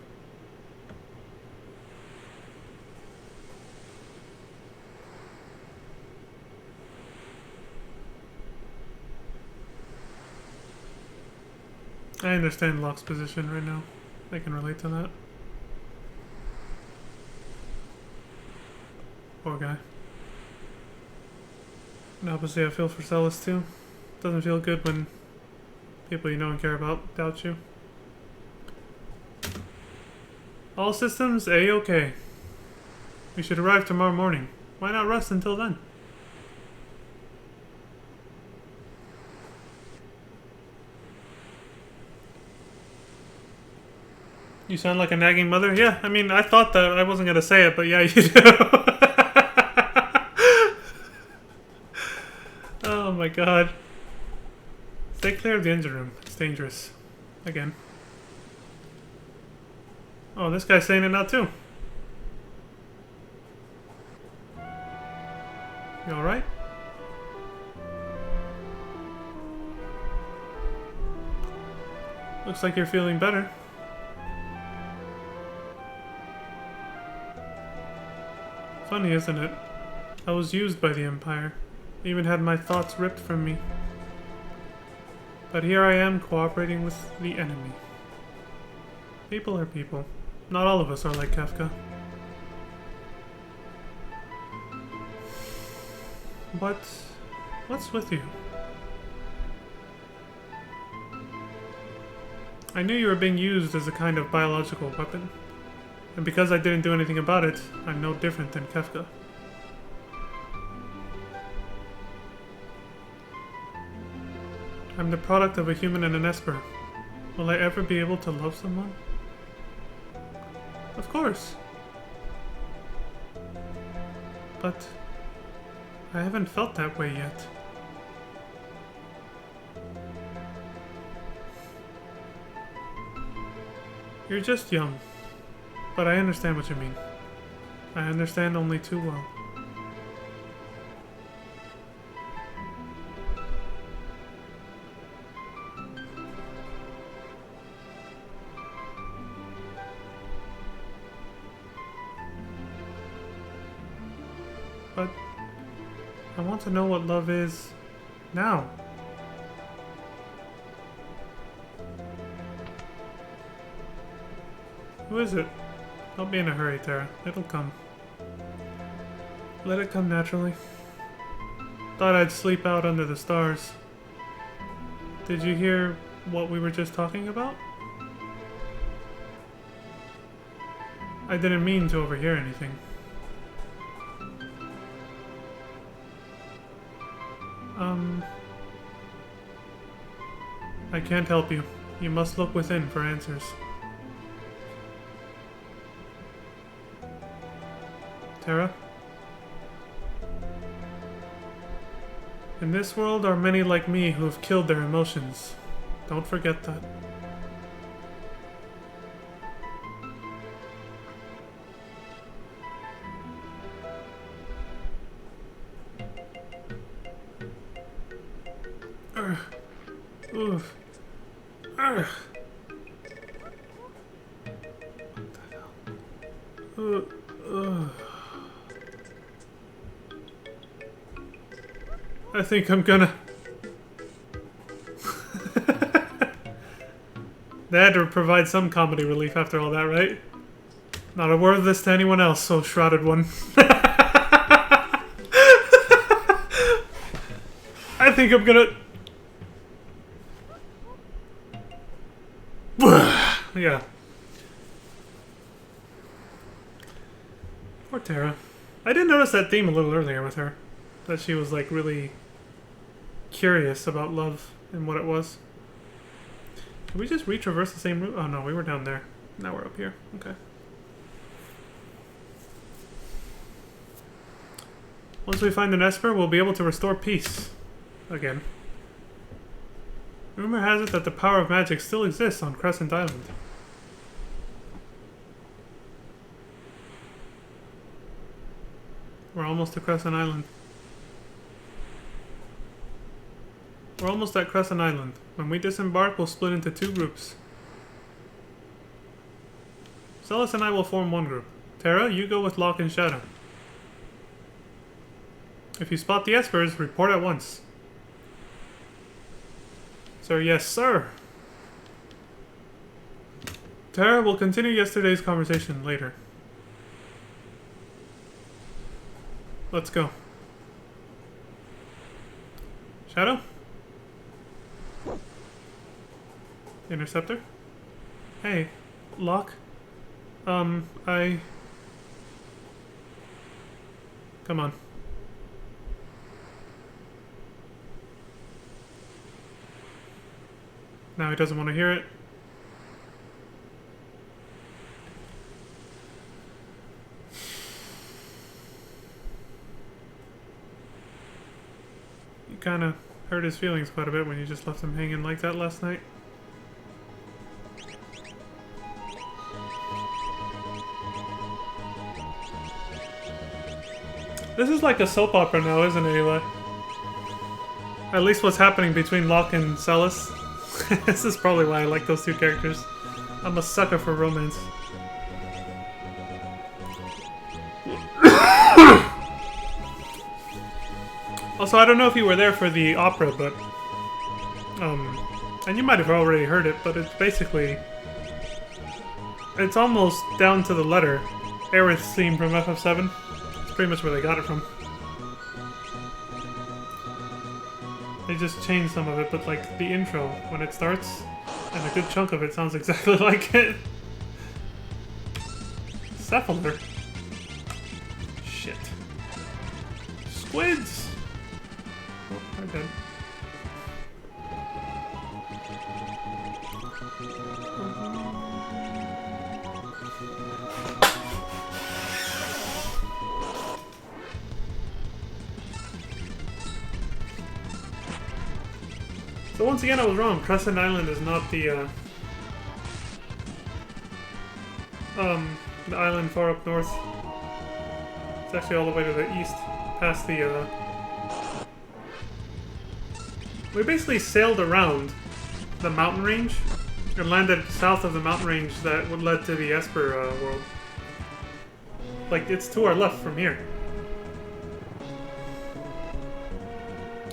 I understand Locke's position right now. I can relate to that. Poor guy. And obviously I feel for Celis too. Doesn't feel good when people you know and care about doubt you. All systems A-OK. We should arrive tomorrow morning. Why not rest until then? You sound like a nagging mother? Yeah, I mean, I thought that I wasn't going to say it, but yeah, you do. Oh my god. Stay clear of the engine room. It's dangerous. Again. Oh, this guy's saying it now too. You alright? Looks like you're feeling better. Funny, isn't it? I was used by the Empire. Even had my thoughts ripped from me. But here I am cooperating with the enemy. People are people. Not all of us are like Kefka. What's with you? I knew you were being used as a kind of biological weapon. And because I didn't do anything about it, I'm no different than Kefka. I'm the product of a human and an Esper. Will I ever be able to love someone? Of course. But I haven't felt that way yet. You're just young. But I understand what you mean. I understand only too well. But I want to know what love is now. Who is it? Don't be in a hurry, Terra. It'll come. Let it come naturally. Thought I'd sleep out under the stars. Did you hear what we were just talking about? I didn't mean to overhear anything. I can't help you. You must look within for answers. Terra? In this world are many like me who have killed their emotions. Don't forget that. Oof. What the hell? I think I'm gonna... They had to provide some comedy relief after all that, right? Not a word of this to anyone else, so Shrouded One. I think I'm gonna... Yeah. Poor Terra. I did notice that theme a little earlier with her. That she was like really curious about love and what it was. Did we just retraverse the same route? Oh no, we were down there. Now we're up here. Okay. Once we find an Esper, we'll be able to restore peace. Again. Rumor has it that the power of magic still exists on Crescent Island. We're almost to Crescent Island. We're almost at Crescent Island. When we disembark, we'll split into 2 groups. Celes and I will form 1 group. Terra, you go with Locke and Shadow. If you spot the Espers, report at once. Sir, yes, sir. Terra, we'll continue yesterday's conversation later. Let's go. Shadow? Interceptor? Hey, Locke? Come on. Now he doesn't want to hear it. You kind of hurt his feelings quite a bit when you just left him hanging like that last night. This is like a soap opera now, isn't it, Eli? At least what's happening between Locke and Celes. This is probably why I like those 2 characters. I'm a sucker for romance. Also, I don't know if you were there for the opera, but and you might have already heard it, but it's basically, it's almost down to the letter. Aerith's theme from FF7. It's pretty much where they got it from. They just changed some of it, but like the intro when it starts, and a good chunk of it sounds exactly like it. Cephalosaur. Shit. Squids! Oh, they're dead. So once again, I was wrong. Crescent Island is not the island far up north. It's actually all the way to the east, past the, We basically sailed around the mountain range and landed south of the mountain range that would lead to the Esper world. Like, it's to our left from here.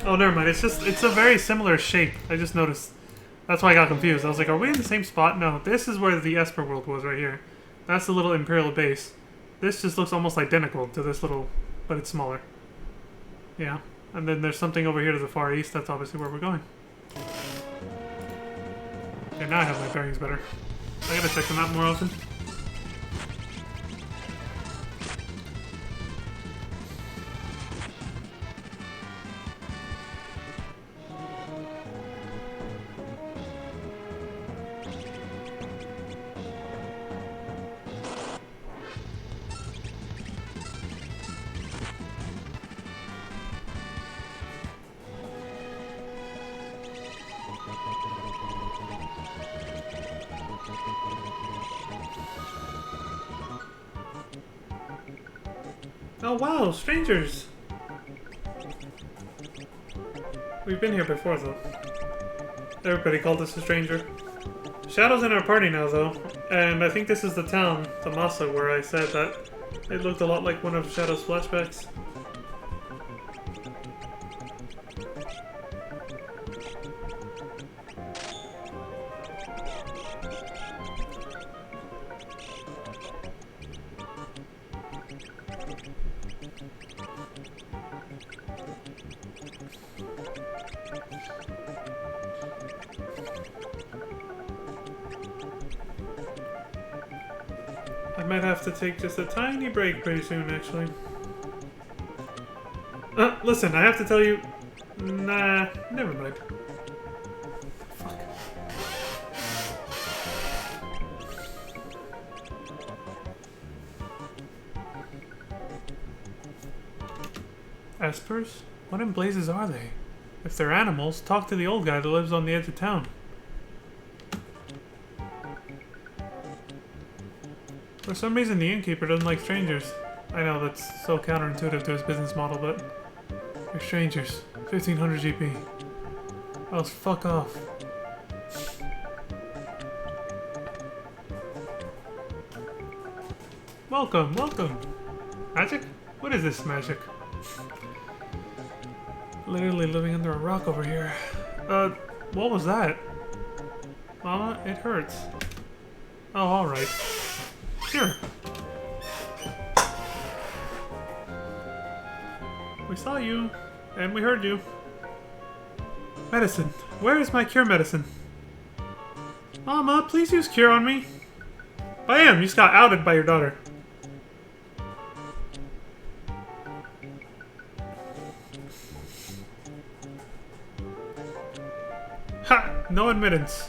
Oh, never mind. It's a very similar shape. I just noticed. That's why I got confused. I was like, are we in the same spot? No, this is where the Esper world was right here. That's the little Imperial base. This just looks almost identical to this little, but it's smaller. Yeah. And then there's something over here to the far east. That's obviously where we're going. Okay, now I have my bearings better. I gotta check them out more often. Oh wow, strangers! We've been here before though. Everybody called us a stranger. Shadow's in our party now though, and I think this is the town, Tamasa, where I said that it looked a lot like one of Shadow's flashbacks. I might have to take just a tiny break pretty soon, actually. Listen, I have to tell you... Nah, never mind. Fuck. Espers? What in blazes are they? If they're animals, talk to the old guy that lives on the edge of town. For some reason, the innkeeper doesn't like strangers. I know, that's so counterintuitive to his business model, but... You're strangers. 1500 GP. Oh, fuck off. Welcome, welcome! Magic? What is this magic? Literally living under a rock over here. What was that? Mama, it hurts. Oh, alright. Sure. We saw you, and we heard you. Medicine. Where is my cure medicine? Mama, please use cure on me. Bam! You just got outed by your daughter. Ha! No admittance.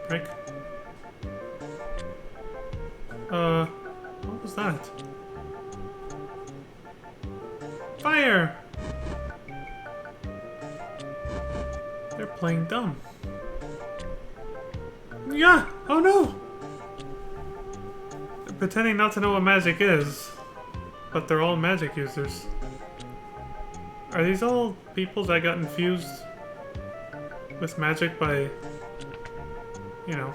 Break. What was that? Fire! They're playing dumb. Yeah! Oh no! They're pretending not to know what magic is. But they're all magic users. Are these all people that got infused with magic by, you know,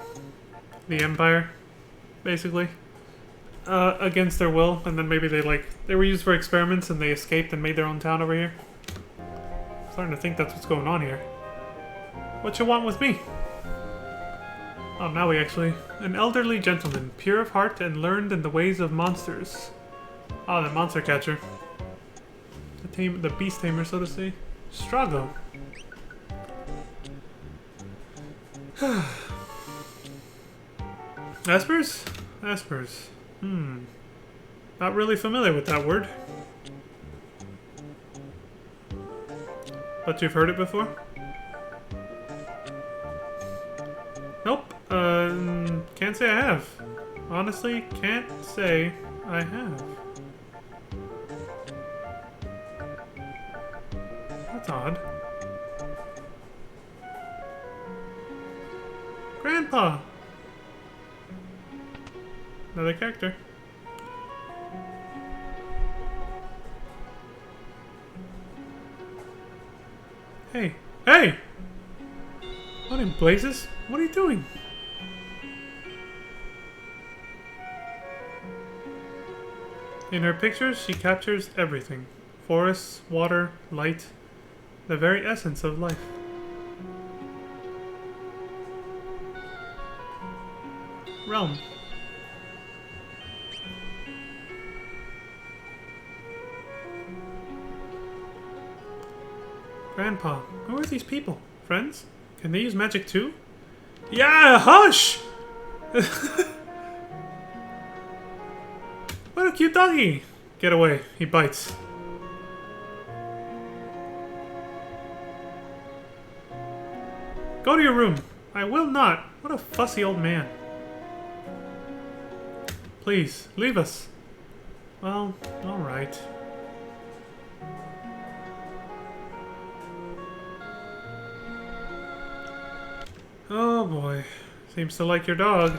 the Empire, basically? Against their will, and then maybe they They were used for experiments and they escaped and made their own town over here. I'm starting to think that's what's going on here. What you want with me? Oh, now we actually... An elderly gentleman, pure of heart and learned in the ways of monsters. Oh, the monster catcher. The beast tamer, so to say. Strago. Espers? Espers. Not really familiar with that word. But you've heard it before? Nope. Can't say I have. Honestly, can't say I have. That's odd. Grandpa! Another character. Hey! Hey! What in blazes? What are you doing? In her pictures, she captures everything. Forests, water, light, the very essence of life. Realm. Grandpa, who are these people? Friends? Can they use magic too? Yeah, hush! What a cute doggy! Get away, he bites. Go to your room. I will not. What a fussy old man. Please, leave us. Well, alright. Oh boy. Seems to like your dog.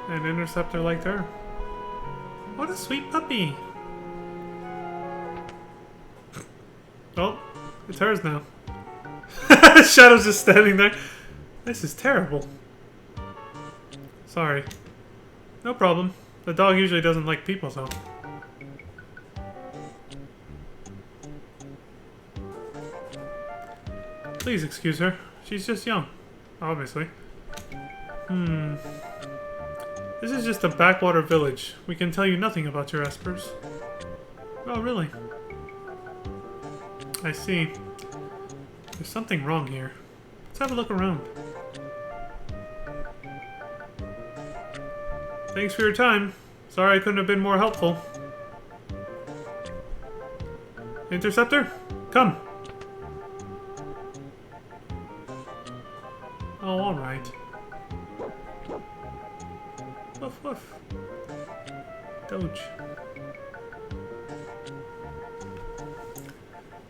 And Interceptor liked her. What a sweet puppy! Oh, it's hers now. Shadow's just standing there. This is terrible. Sorry. No problem. The dog usually doesn't like people, so. Please excuse her. She's just young. Obviously. This is just a backwater village. We can tell you nothing about your espers. Oh, really? I see. There's something wrong here. Let's have a look around. Thanks for your time. Sorry I couldn't have been more helpful. Interceptor? Come! Oh, alright. Woof woof. Doge.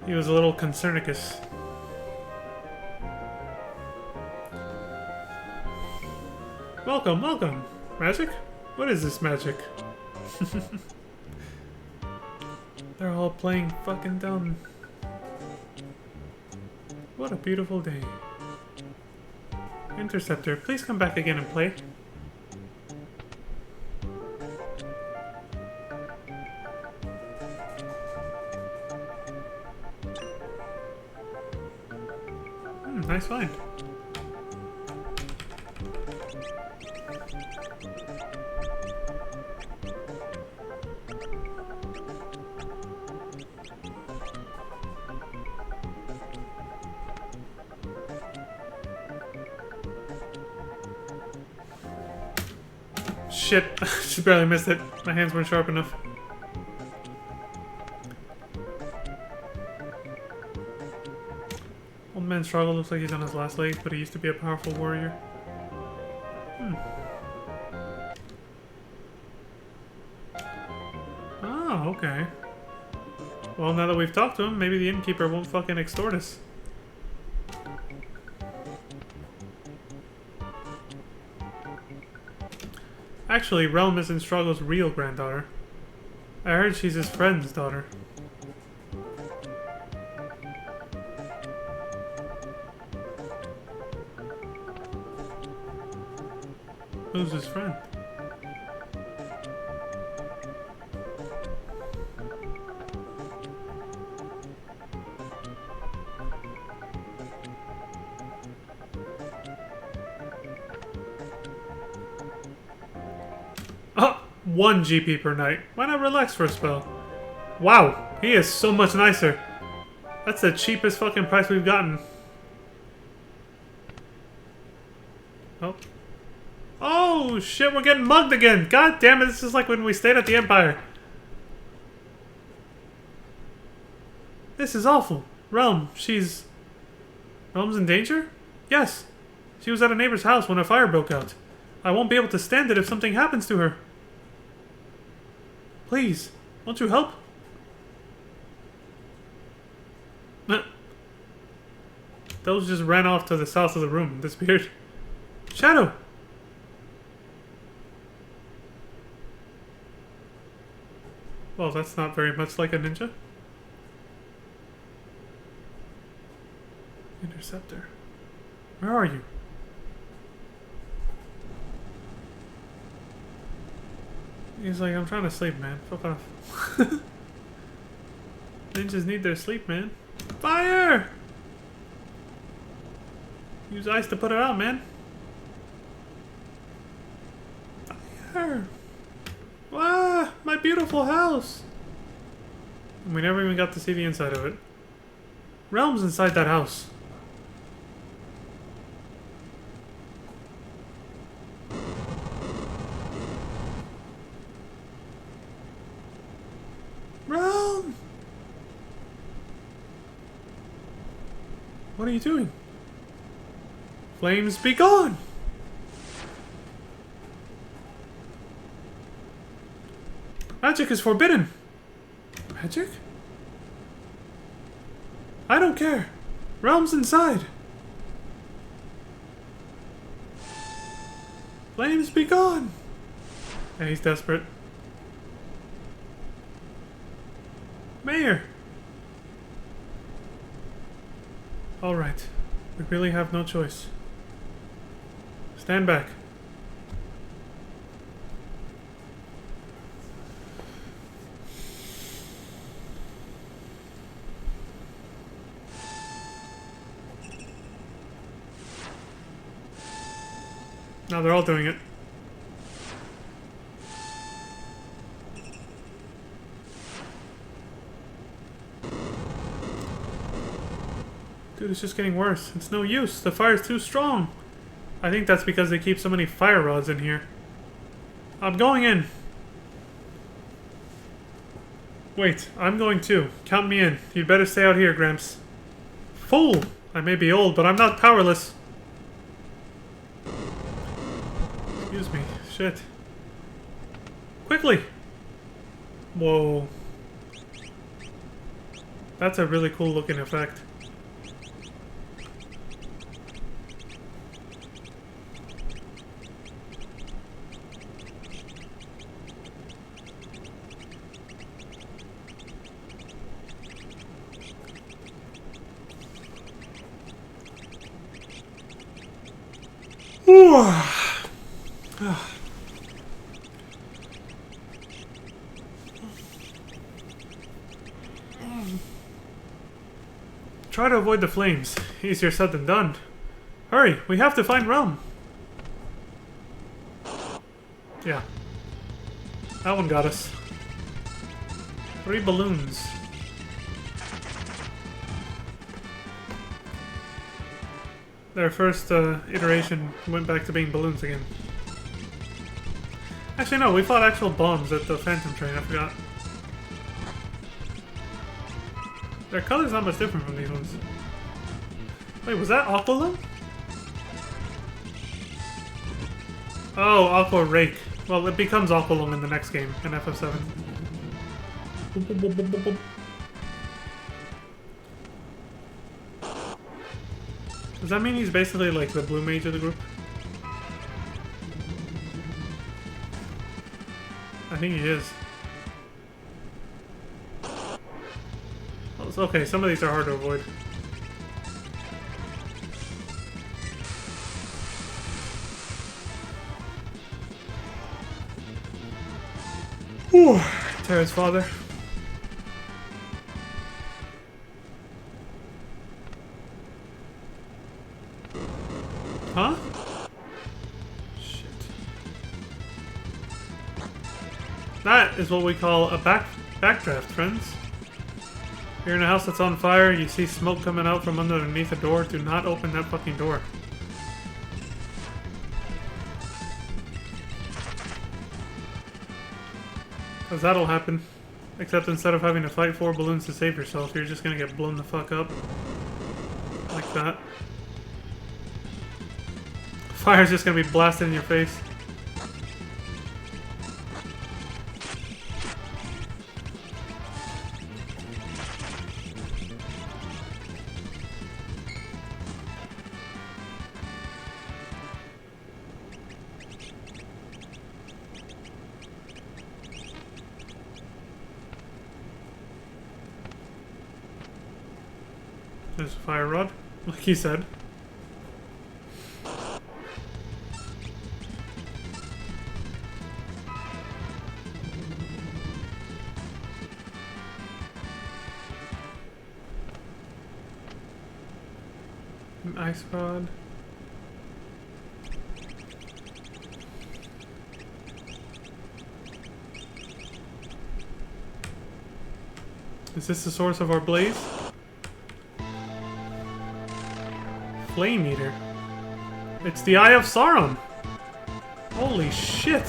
He was a little concernicus. Welcome, welcome! Magic? What is this magic? They're all playing fucking dumb. What a beautiful day. Interceptor, please come back again and play. Nice find. Shit, she barely missed it. My hands weren't sharp enough. Old man Struggle looks like he's on his last legs, but he used to be a powerful warrior. Oh, okay. Well, now that we've talked to him, maybe the innkeeper won't fucking extort us. Actually, Realm isn't Struggle's real granddaughter. I heard she's his friend's daughter. Who's his friend? 1 GP per night. Why not relax for a spell? Wow, he is so much nicer. That's the cheapest fucking price we've gotten. Oh. Oh shit, we're getting mugged again. God damn it, this is like when we stayed at the Empire. This is awful. Realm, Realm's in danger? Yes. She was at a neighbor's house when a fire broke out. I won't be able to stand it if something happens to her. Please, won't you help? Those just ran off to the south of the room and disappeared. Shadow! Well, that's not very much like a ninja. Interceptor. Where are you? He's like, I'm trying to sleep, man. Fuck off. Ninjas need their sleep, man. Fire! Use ice to put it out, man. Fire! Ah, my beautiful house! And we never even got to see the inside of it. Realm's inside that house. Realm! What are you doing? Flames be gone! Magic is forbidden! Magic? I don't care. Realm's inside. Flames be gone! Yeah, he's desperate. Mayor! Alright. We really have no choice. Stand back. Now they're all doing it. Dude, it's just getting worse. It's no use. The fire's too strong. I think that's because they keep so many fire rods in here. I'm going in. Wait, I'm going too. Count me in. You'd better stay out here, Gramps. Fool! I may be old, but I'm not powerless. Excuse me. Shit. Quickly! Whoa. That's a really cool looking effect. Try to avoid the flames. Easier said than done. Hurry, we have to find Realm. Yeah. That one got us. 3 balloons. Their first iteration went back to being balloons again. Actually, no, we fought actual bombs at the Phantom Train, I forgot. Their color's not much different from these ones. Wait, was that Aqualung? Oh, Aqua Rake. Well, it becomes Aqualung in the next game, in FF7. Boop, boop, boop, boop, boop, boop. Does that mean he's basically like the blue mage of the group? I think he is. Oh, okay, some of these are hard to avoid. Whew. Terra's father. Huh? Shit. That is what we call a backdraft, friends. You're in a house that's on fire, you see smoke coming out from underneath a door, do not open that fucking door. Because that'll happen. Except instead of having to fight 4 balloons to save yourself, you're just gonna get blown the fuck up. Like that. Fire's just gonna be blasted in your face. There's a fire rod, like he said. An ice rod. Is this the source of our blaze? Flame eater. It's the Eye of Sauron. Holy shit.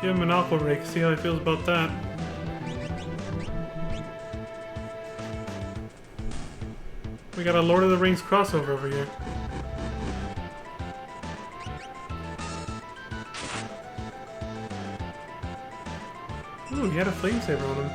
Give him an aqua rake, see how he feels about that. We got a Lord of the Rings crossover over here. Ooh, he had a flame saber on him.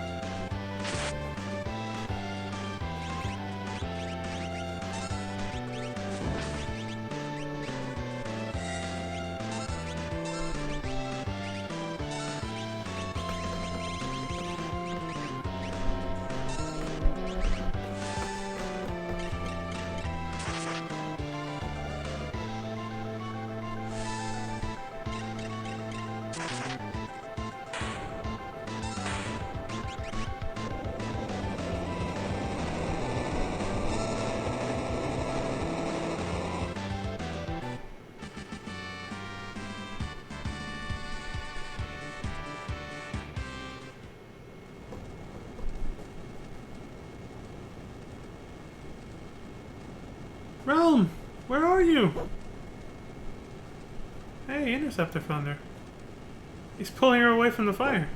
Realm! Where are you? Hey, Interceptor found her. He's pulling her away from the fire.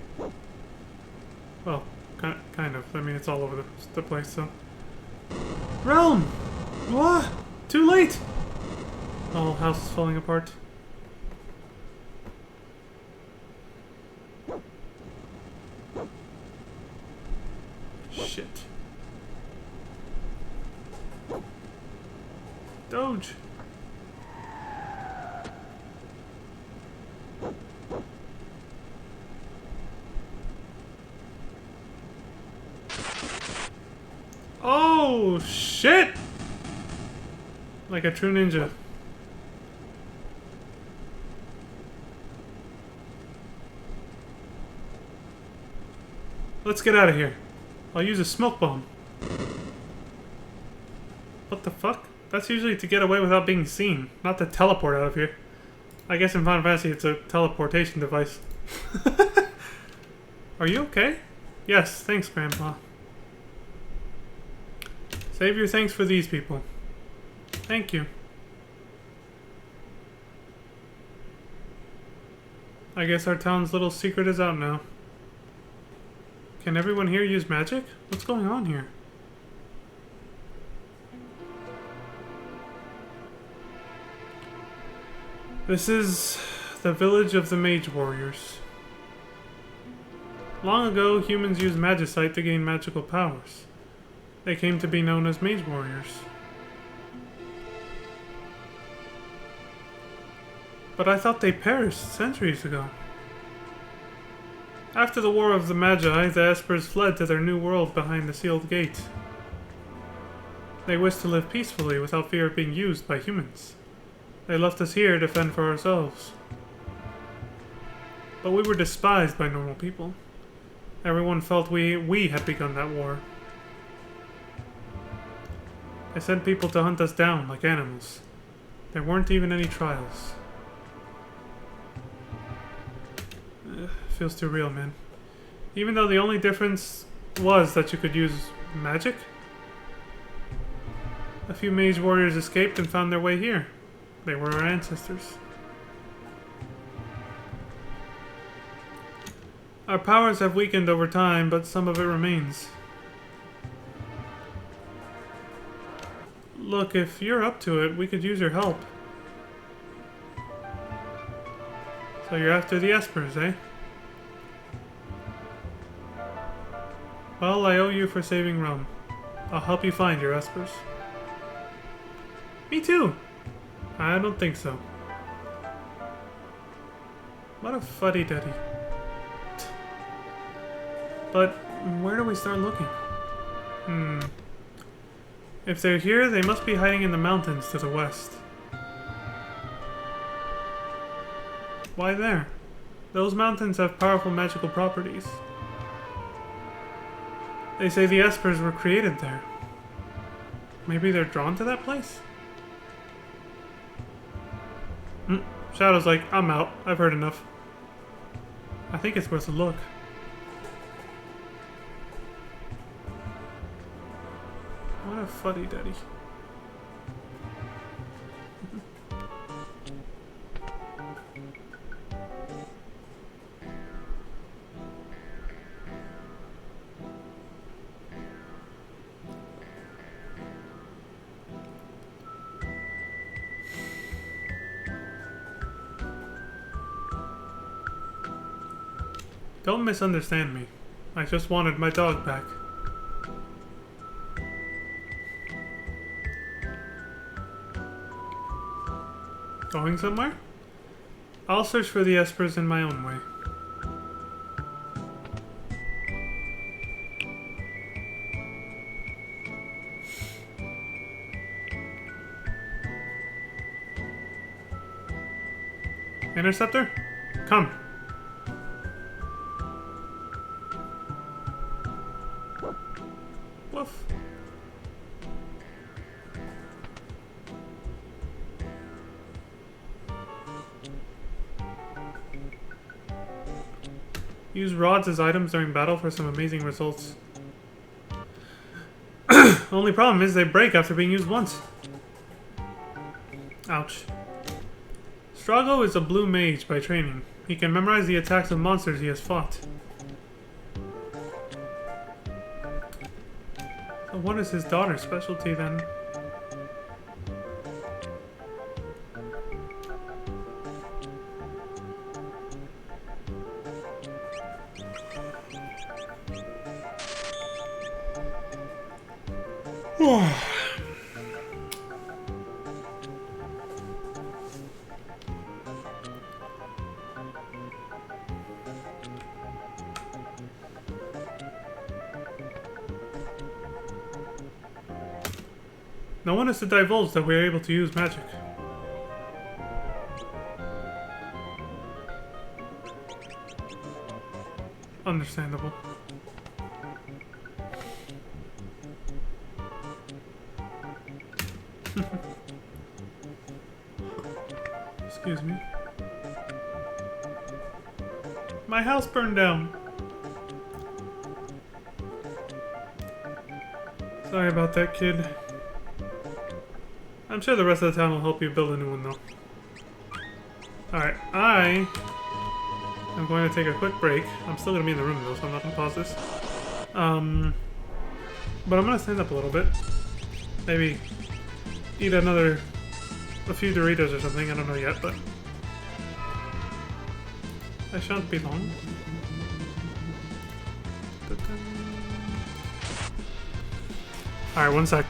Well, kind of. I mean, it's all over the place, so... Realm! What? Too late! The whole house is falling apart. Shit. Doge. Oh, shit! Like a true ninja. Let's get out of here. I'll use a smoke bomb. What the fuck? That's usually to get away without being seen, not to teleport out of here. I guess in Final Fantasy it's a teleportation device. Are you okay? Yes, thanks, Grandpa. Save your thanks for these people. Thank you. I guess our town's little secret is out now. Can everyone here use magic? What's going on here? This is the village of the Mage Warriors. Long ago, humans used magicite to gain magical powers. They came to be known as Mage Warriors. But I thought they perished centuries ago. After the War of the Magi, the Espers fled to their new world behind the sealed gate. They wished to live peacefully without fear of being used by humans. They left us here to fend for ourselves. But we were despised by normal people. Everyone felt we had begun that war. They sent people to hunt us down like animals. There weren't even any trials. feels too real, man. Even though the only difference was that you could use magic? A few mage warriors escaped and found their way here. They were our ancestors. Our powers have weakened over time, but some of it remains. Look, if you're up to it, we could use your help. So you're after the Espers, eh? Well, I owe you for saving Rome. I'll help you find your Espers. Me too! I don't think so. What a fuddy-duddy. But where do we start looking? If they're here, they must be hiding in the mountains to the west. Why there? Those mountains have powerful magical properties. They say the Espers were created there. Maybe they're drawn to that place? Shadow's like, I'm out. I've heard enough. I think it's worth a look. What a fuddy-duddy. Don't misunderstand me. I just wanted my dog back. Going somewhere? I'll search for the Espers in my own way. Interceptor? Come. Woof. Use rods as items during battle for some amazing results. Only problem is they break after being used once. Ouch. Strago is a blue mage by training. He can memorize the attacks of monsters he has fought. So what is his daughter's specialty then? No one is to divulge that we are able to use magic. Understandable. Excuse me. My house burned down. Sorry about that, kid. I'm sure the rest of the town will help you build a new one, though. Alright, I am going to take a quick break. I'm still going to be in the room, though, so I'm not going to pause this. But I'm going to stand up a little bit. Maybe eat a few Doritos or something. I don't know yet, but I shan't be long. Alright, one sec.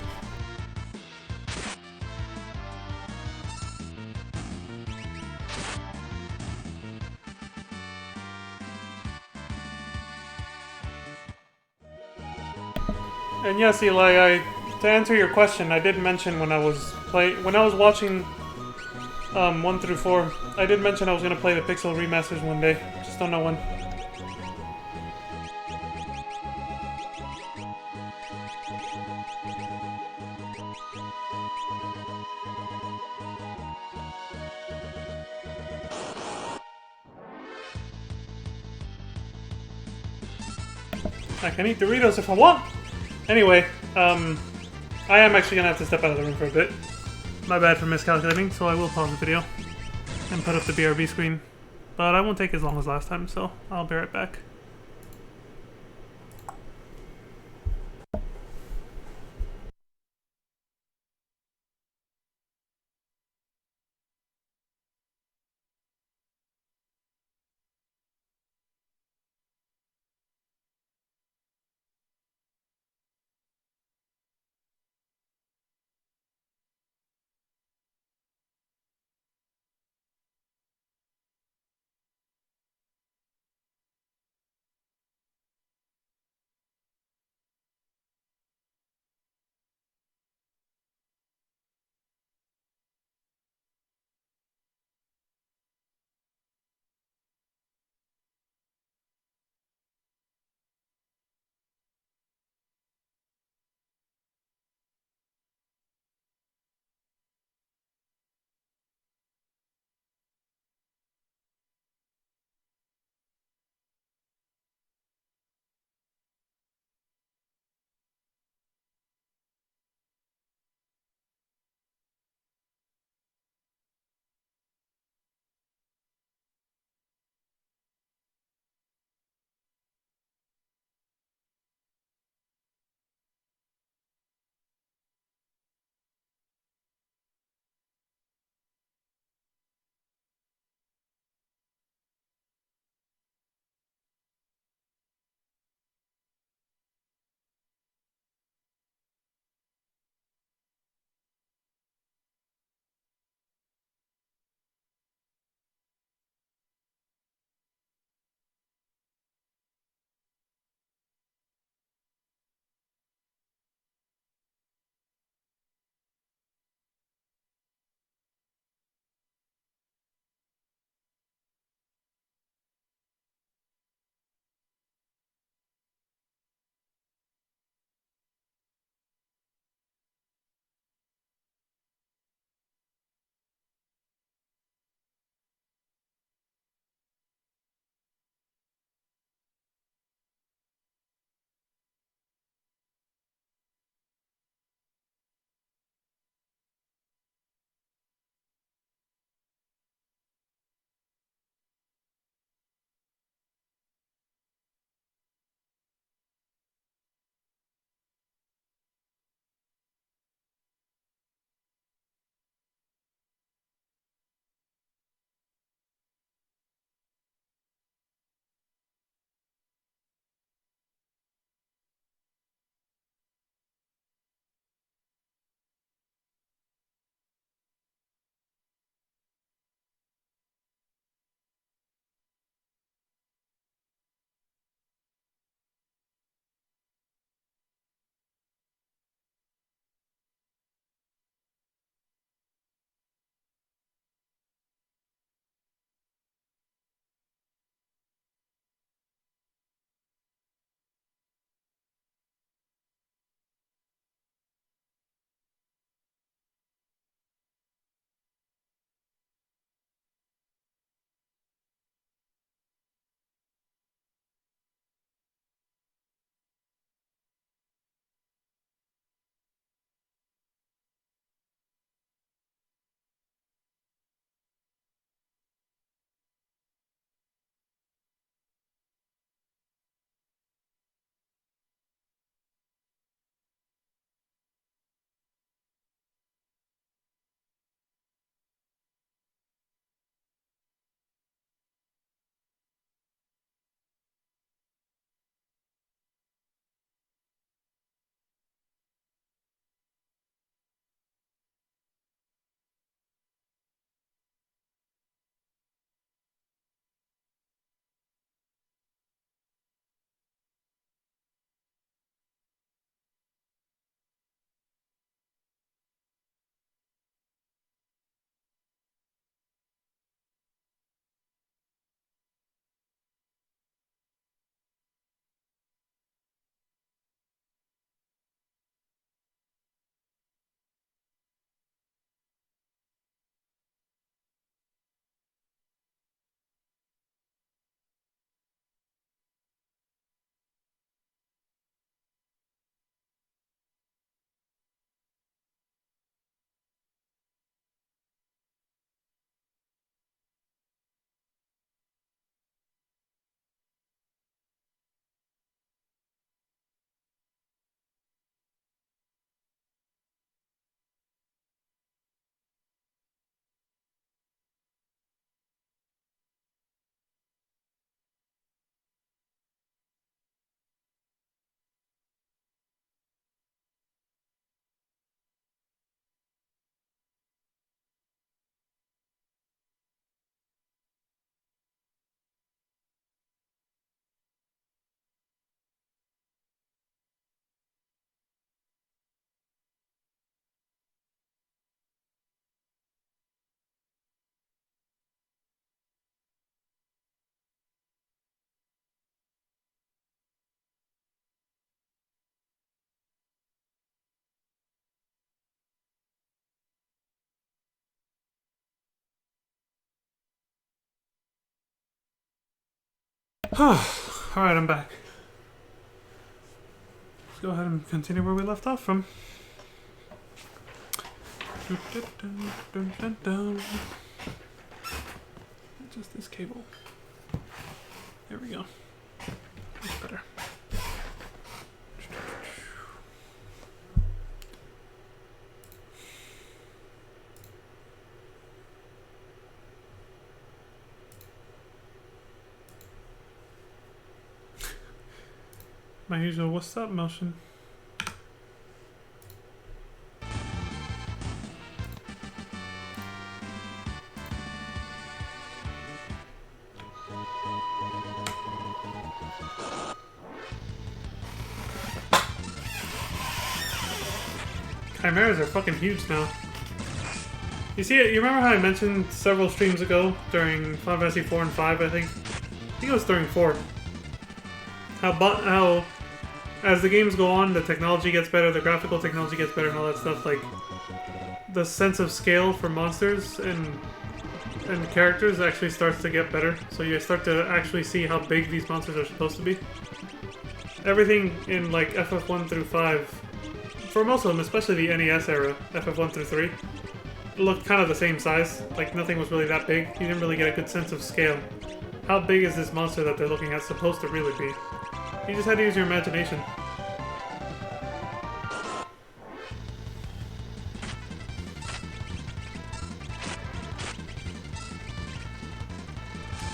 And yes, Eli, to answer your question, I did mention when I was watching 1 through 4, I did mention I was gonna play the Pixel remasters one day. Just don't know when. I can eat Doritos if I want. Anyway, I am actually gonna have to step out of the room for a bit. My bad for miscalculating, so I will pause the video and put up the BRB screen. But I won't take as long as last time, so I'll be right back. Alright, I'm back. Let's go ahead and continue where we left off from. Just this cable. There we go. That's better. My usual what's up motion. Chimeras are fucking huge now. You see it? You remember how I mentioned several streams ago during Final Fantasy 4 and 5, I think? I think it was during 4. How as the games go on, the technology gets better, the graphical technology gets better and all that stuff, like the sense of scale for monsters and characters actually starts to get better. So you start to actually see how big these monsters are supposed to be. Everything in like FF1 through 5, for most of them, especially the NES era, FF1 through 3, looked kind of the same size. Like nothing was really that big. You didn't really get a good sense of scale. How big is this monster that they're looking at supposed to really be? You just had to use your imagination.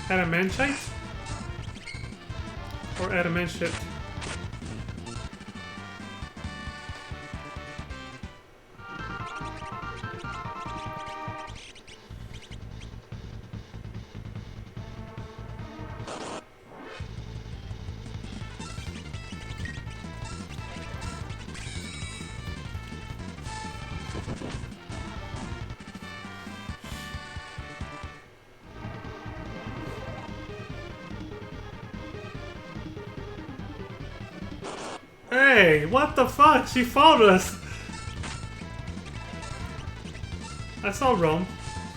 Adamantite? Or adamantite? Hey, what the fuck? She followed us! I saw Rome.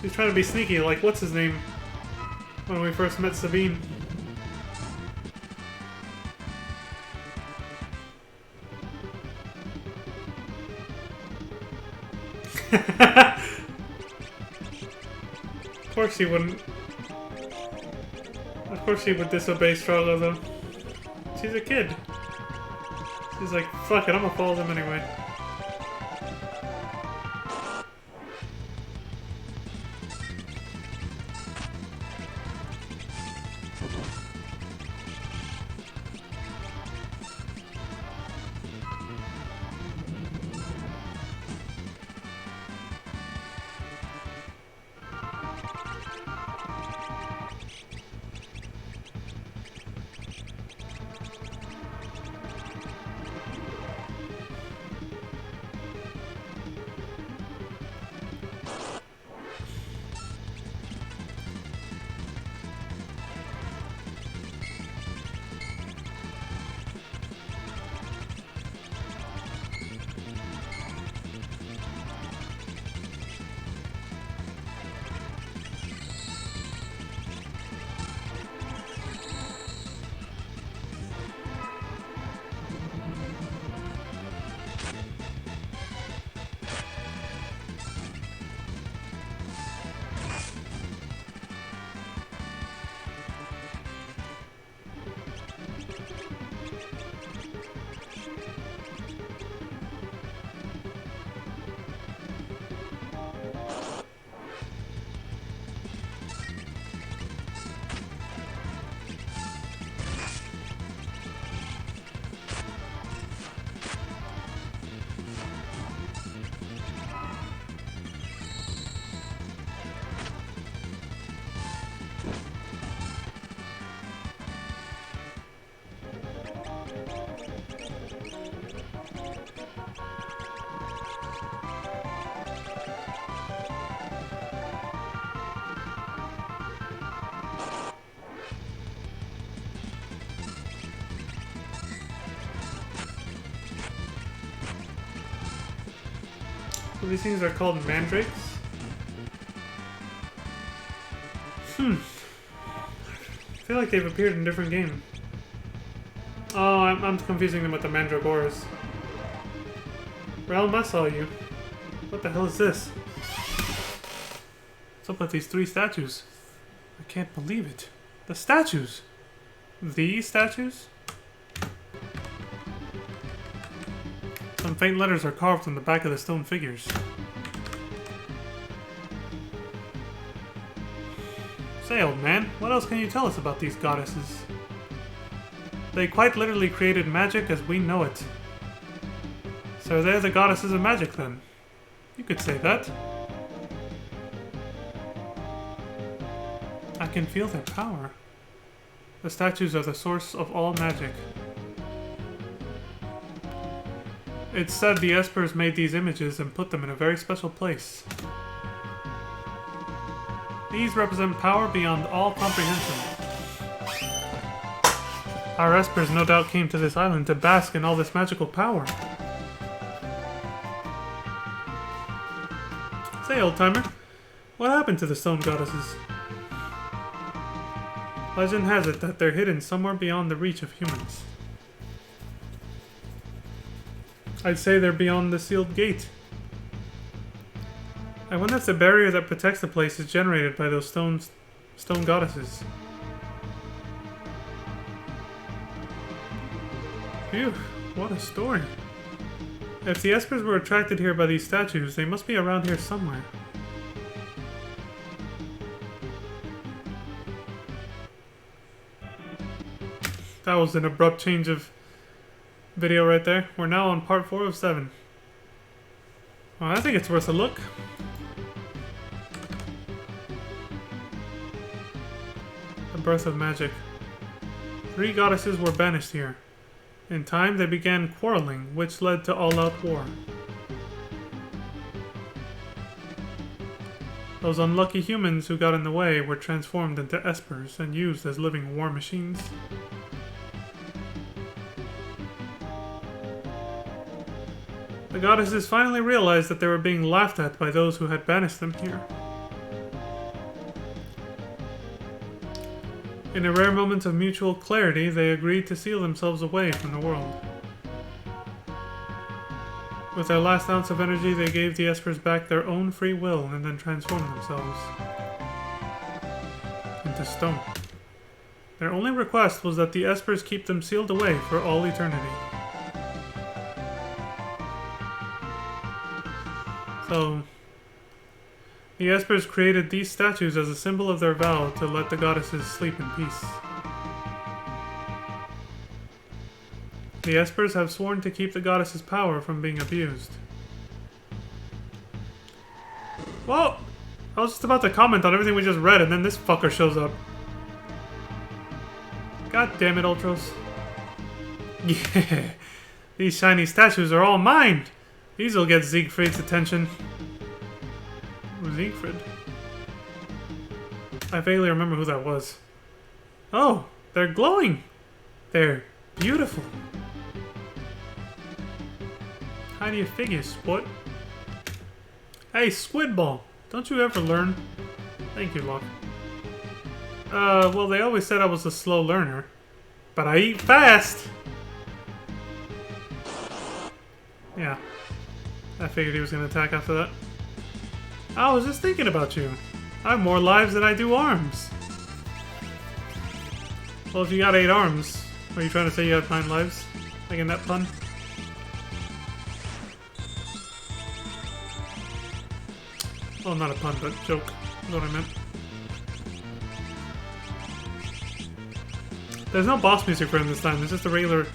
She's trying to be sneaky, like, what's his name? When we first met Sabine. Of course she wouldn't. Of course she would disobey Strahla, though. She's a kid. She's like, fuck it, I'm gonna follow them anyway. So these things are called mandrakes? feel like they've appeared in different games. Oh, I'm confusing them with the Mandragoras. Realm, I saw you. What the hell is this? What's up with these 3 statues? I can't believe it. The statues! The statues? Some faint letters are carved on the back of the stone figures. Say, old man, what else can you tell us about these goddesses? They quite literally created magic as we know it. So they're the goddesses of magic, then. You could say that. I can feel their power. The statues are the source of all magic. It's said the Espers made these images and put them in a very special place. These represent power beyond all comprehension. Our Espers no doubt came to this island to bask in all this magical power. Say, old-timer, what happened to the stone goddesses? Legend has it that they're hidden somewhere beyond the reach of humans. I'd say they're beyond the sealed gate. I wonder if the barrier that protects the place is generated by those stone goddesses. Phew, what a story. If the Espers were attracted here by these statues, they must be around here somewhere. That was an abrupt change of video right there. We're now on part 4 of 7. Well, I think it's worth a look. The birth of magic. 3 goddesses were banished here. In time, they began quarreling, which led to all-out war. Those unlucky humans who got in the way were transformed into Espers and used as living war machines. The goddesses finally realized that they were being laughed at by those who had banished them here. In a rare moment of mutual clarity, they agreed to seal themselves away from the world. With their last ounce of energy, they gave the Espers back their own free will and then transformed themselves into stone. Their only request was that the Espers keep them sealed away for all eternity. So, the Espers created these statues as a symbol of their vow to let the goddesses sleep in peace. The Espers have sworn to keep the goddesses' power from being abused. Well, I was just about to comment on everything we just read, and then this fucker shows up. God damn it, Ultros. Yeah, these shiny statues are all mine! These'll get Siegfried's attention. Siegfried? I vaguely remember who that was. Oh, they're glowing! They're beautiful. How do you figure, sport? Hey, Squidball! Don't you ever learn? Thank you, Locke. Well, they always said I was a slow learner. But I eat fast! Yeah. I figured he was going to attack after that. I was just thinking about you. I have more lives than I do arms. Well, if you got 8 arms, are you trying to say you have 9 lives? Like in that pun? Well, not a pun, but joke. Is what I meant. There's no boss music for him this time. It's just a regular...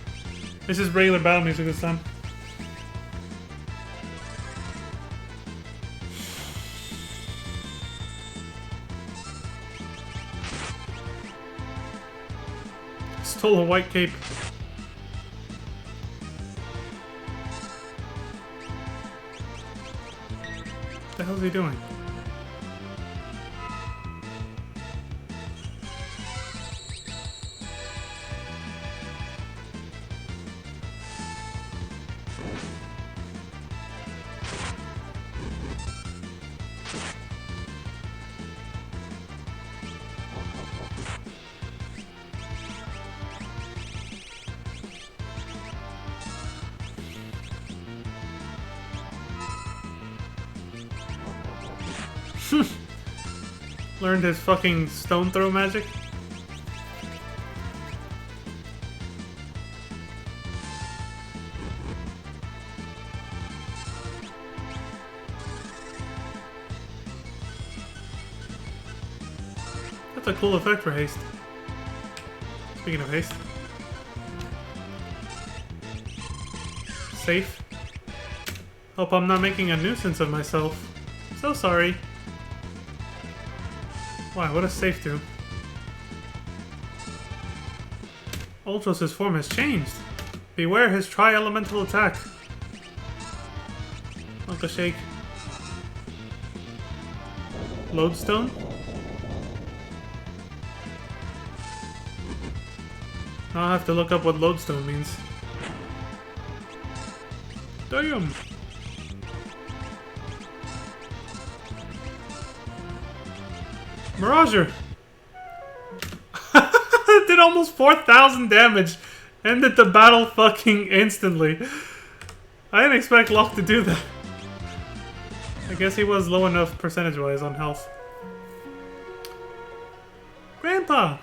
It's just regular battle music this time. Stole a white cape. What the hell is he doing? Learned his fucking stone throw magic. That's a cool effect for haste. Speaking of haste. Safe. Hope I'm not making a nuisance of myself. So sorry. Why, what does safe do? Ultros' form has changed. Beware his tri-elemental attack. Uncle Shake. Lodestone? Now I'll have to look up what lodestone means. Damn! Mirager! Did almost 4,000 damage. Ended the battle fucking instantly. I didn't expect Locke to do that. I guess he was low enough percentage-wise on health. Grandpa!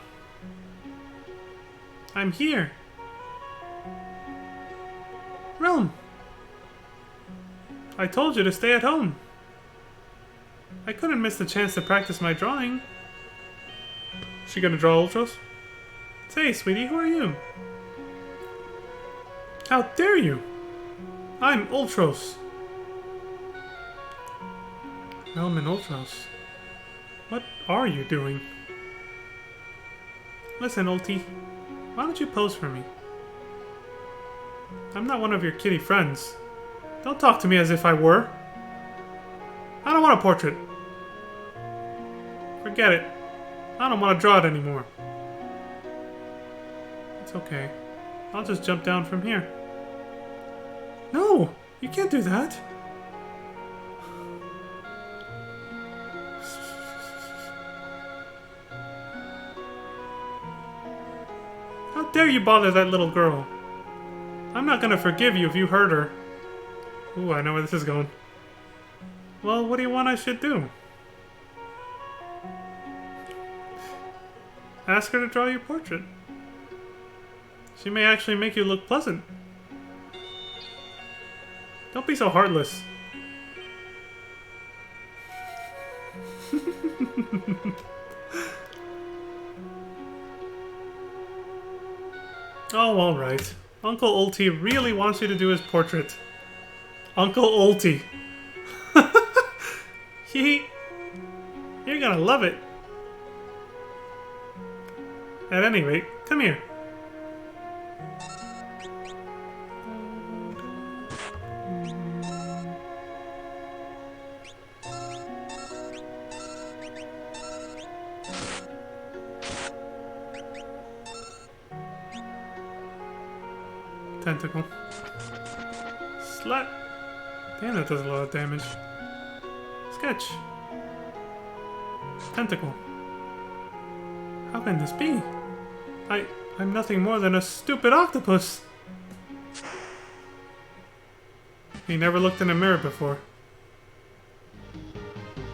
I'm here. Realm! I told you to stay at home. I couldn't miss the chance to practice my drawing. She gonna draw Ultros? Say, sweetie, who are you? How dare you? I'm Ultros. Realm and Ultros. What are you doing? Listen, Ulti. Why don't you pose for me? I'm not one of your kitty friends. Don't talk to me as if I were. I don't want a portrait. Forget it. I don't want to draw it anymore. It's okay. I'll just jump down from here. No! You can't do that! How dare you bother that little girl? I'm not gonna forgive you if you hurt her. Ooh, I know where this is going. Well, what do you want I should do? Ask her to draw your portrait. She may actually make you look pleasant. Don't be so heartless. Oh, alright. Uncle Ulti really wants you to do his portrait. Uncle Ulti. You're gonna love it. At any rate, come here. Tentacle. Slut. Damn, that does a lot of damage. Sketch. Tentacle. How can this be? I'm nothing more than a stupid octopus. He never looked in a mirror before.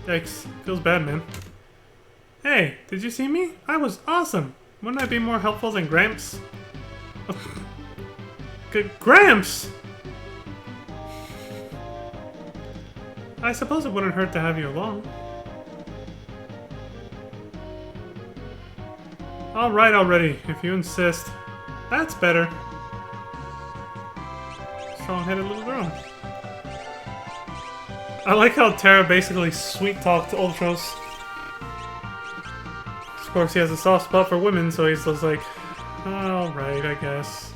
Yikes. Feels bad, man. Hey, did you see me? I was awesome. Wouldn't I be more helpful than Gramps? Gramps! I suppose it wouldn't hurt to have you along. Alright already, if you insist. That's better. Strong-headed little girl. I like how Terra basically sweet-talked Ultros. Of course, he has a soft spot for women, so he's just like, alright, I guess.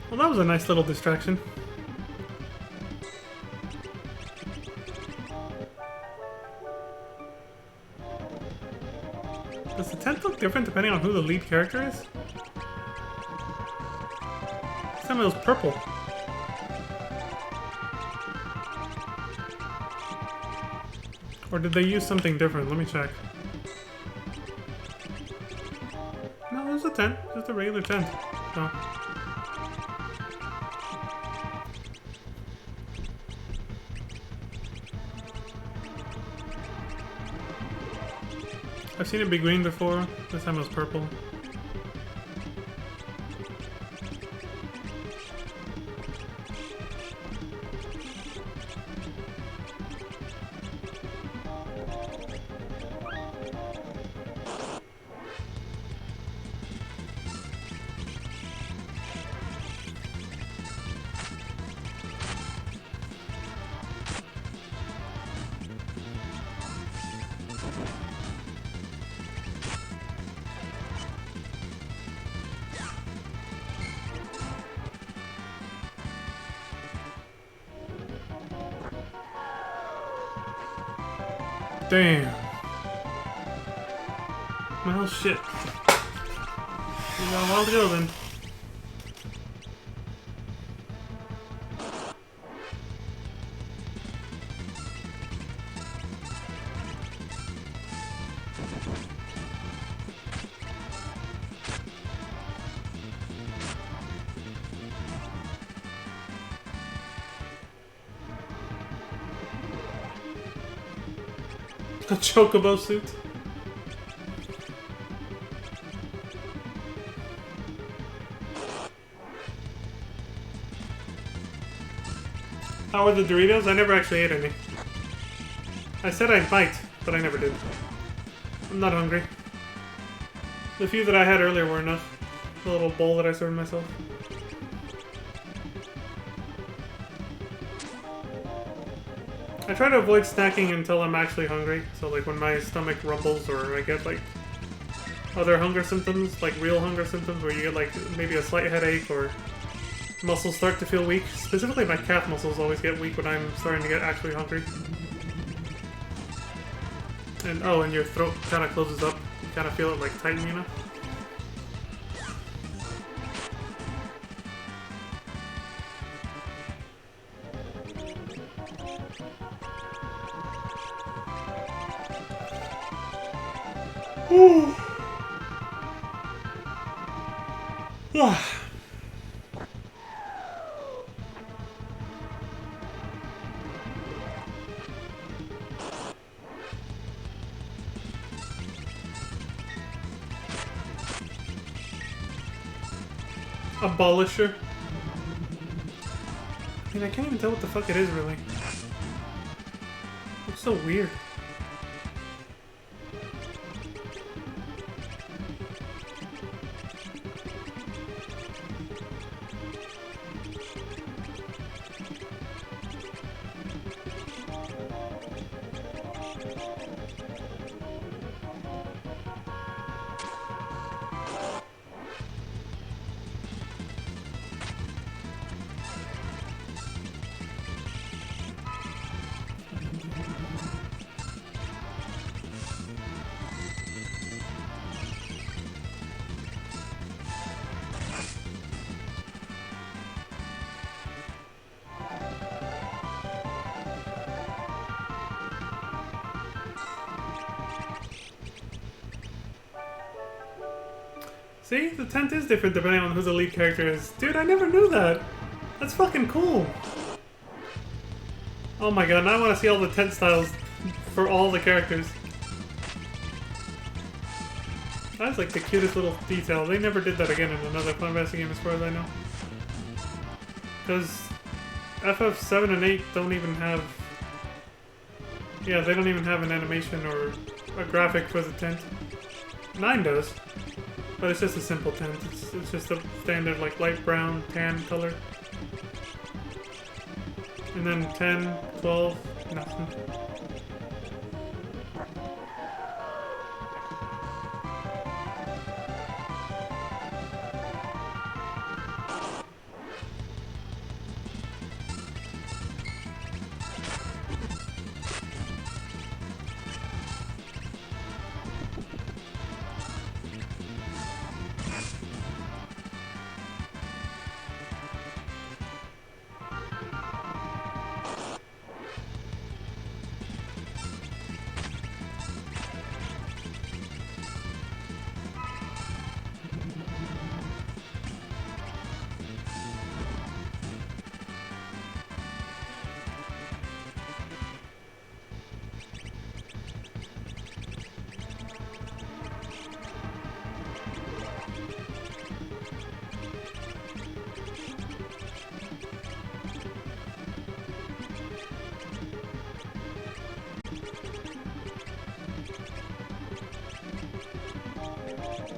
Well, that was a nice little distraction. Does the tent look different depending on who the lead character is? Some of those purple. Or did they use something different? Let me check. No, it was a tent. Just a regular tent. No. I've seen it be green before. This time it was purple. Damn. Well, shit. We got a while to go then. A chocobo suit. How are the Doritos? I never actually ate any. I said I might, but I never did. I'm not hungry. The few that I had earlier were enough. The little bowl that I served myself. I try to avoid snacking until I'm actually hungry. So like when my stomach rumbles or I get like other hunger symptoms, like real hunger symptoms where you get like maybe a slight headache or muscles start to feel weak. Specifically my calf muscles always get weak when I'm starting to get actually hungry. And oh, and your throat kind of closes up. You kind of feel it like tighten, you know? Abolisher. I mean, I can't even tell what the fuck it is, really. Looks so weird. See? The tent is different depending on who the lead character is. Dude, I never knew that! That's fucking cool! Oh my god, now I want to see all the tent styles for all the characters. That's like the cutest little detail. They never did that again in another Final Fantasy game as far as I know. Because FF7 and 8 don't even have... Yeah, they don't even have an animation or a graphic for the tent. 9 does. But it's just a simple tent. It's just a standard like light brown, tan color. And then 10, 12, nothing.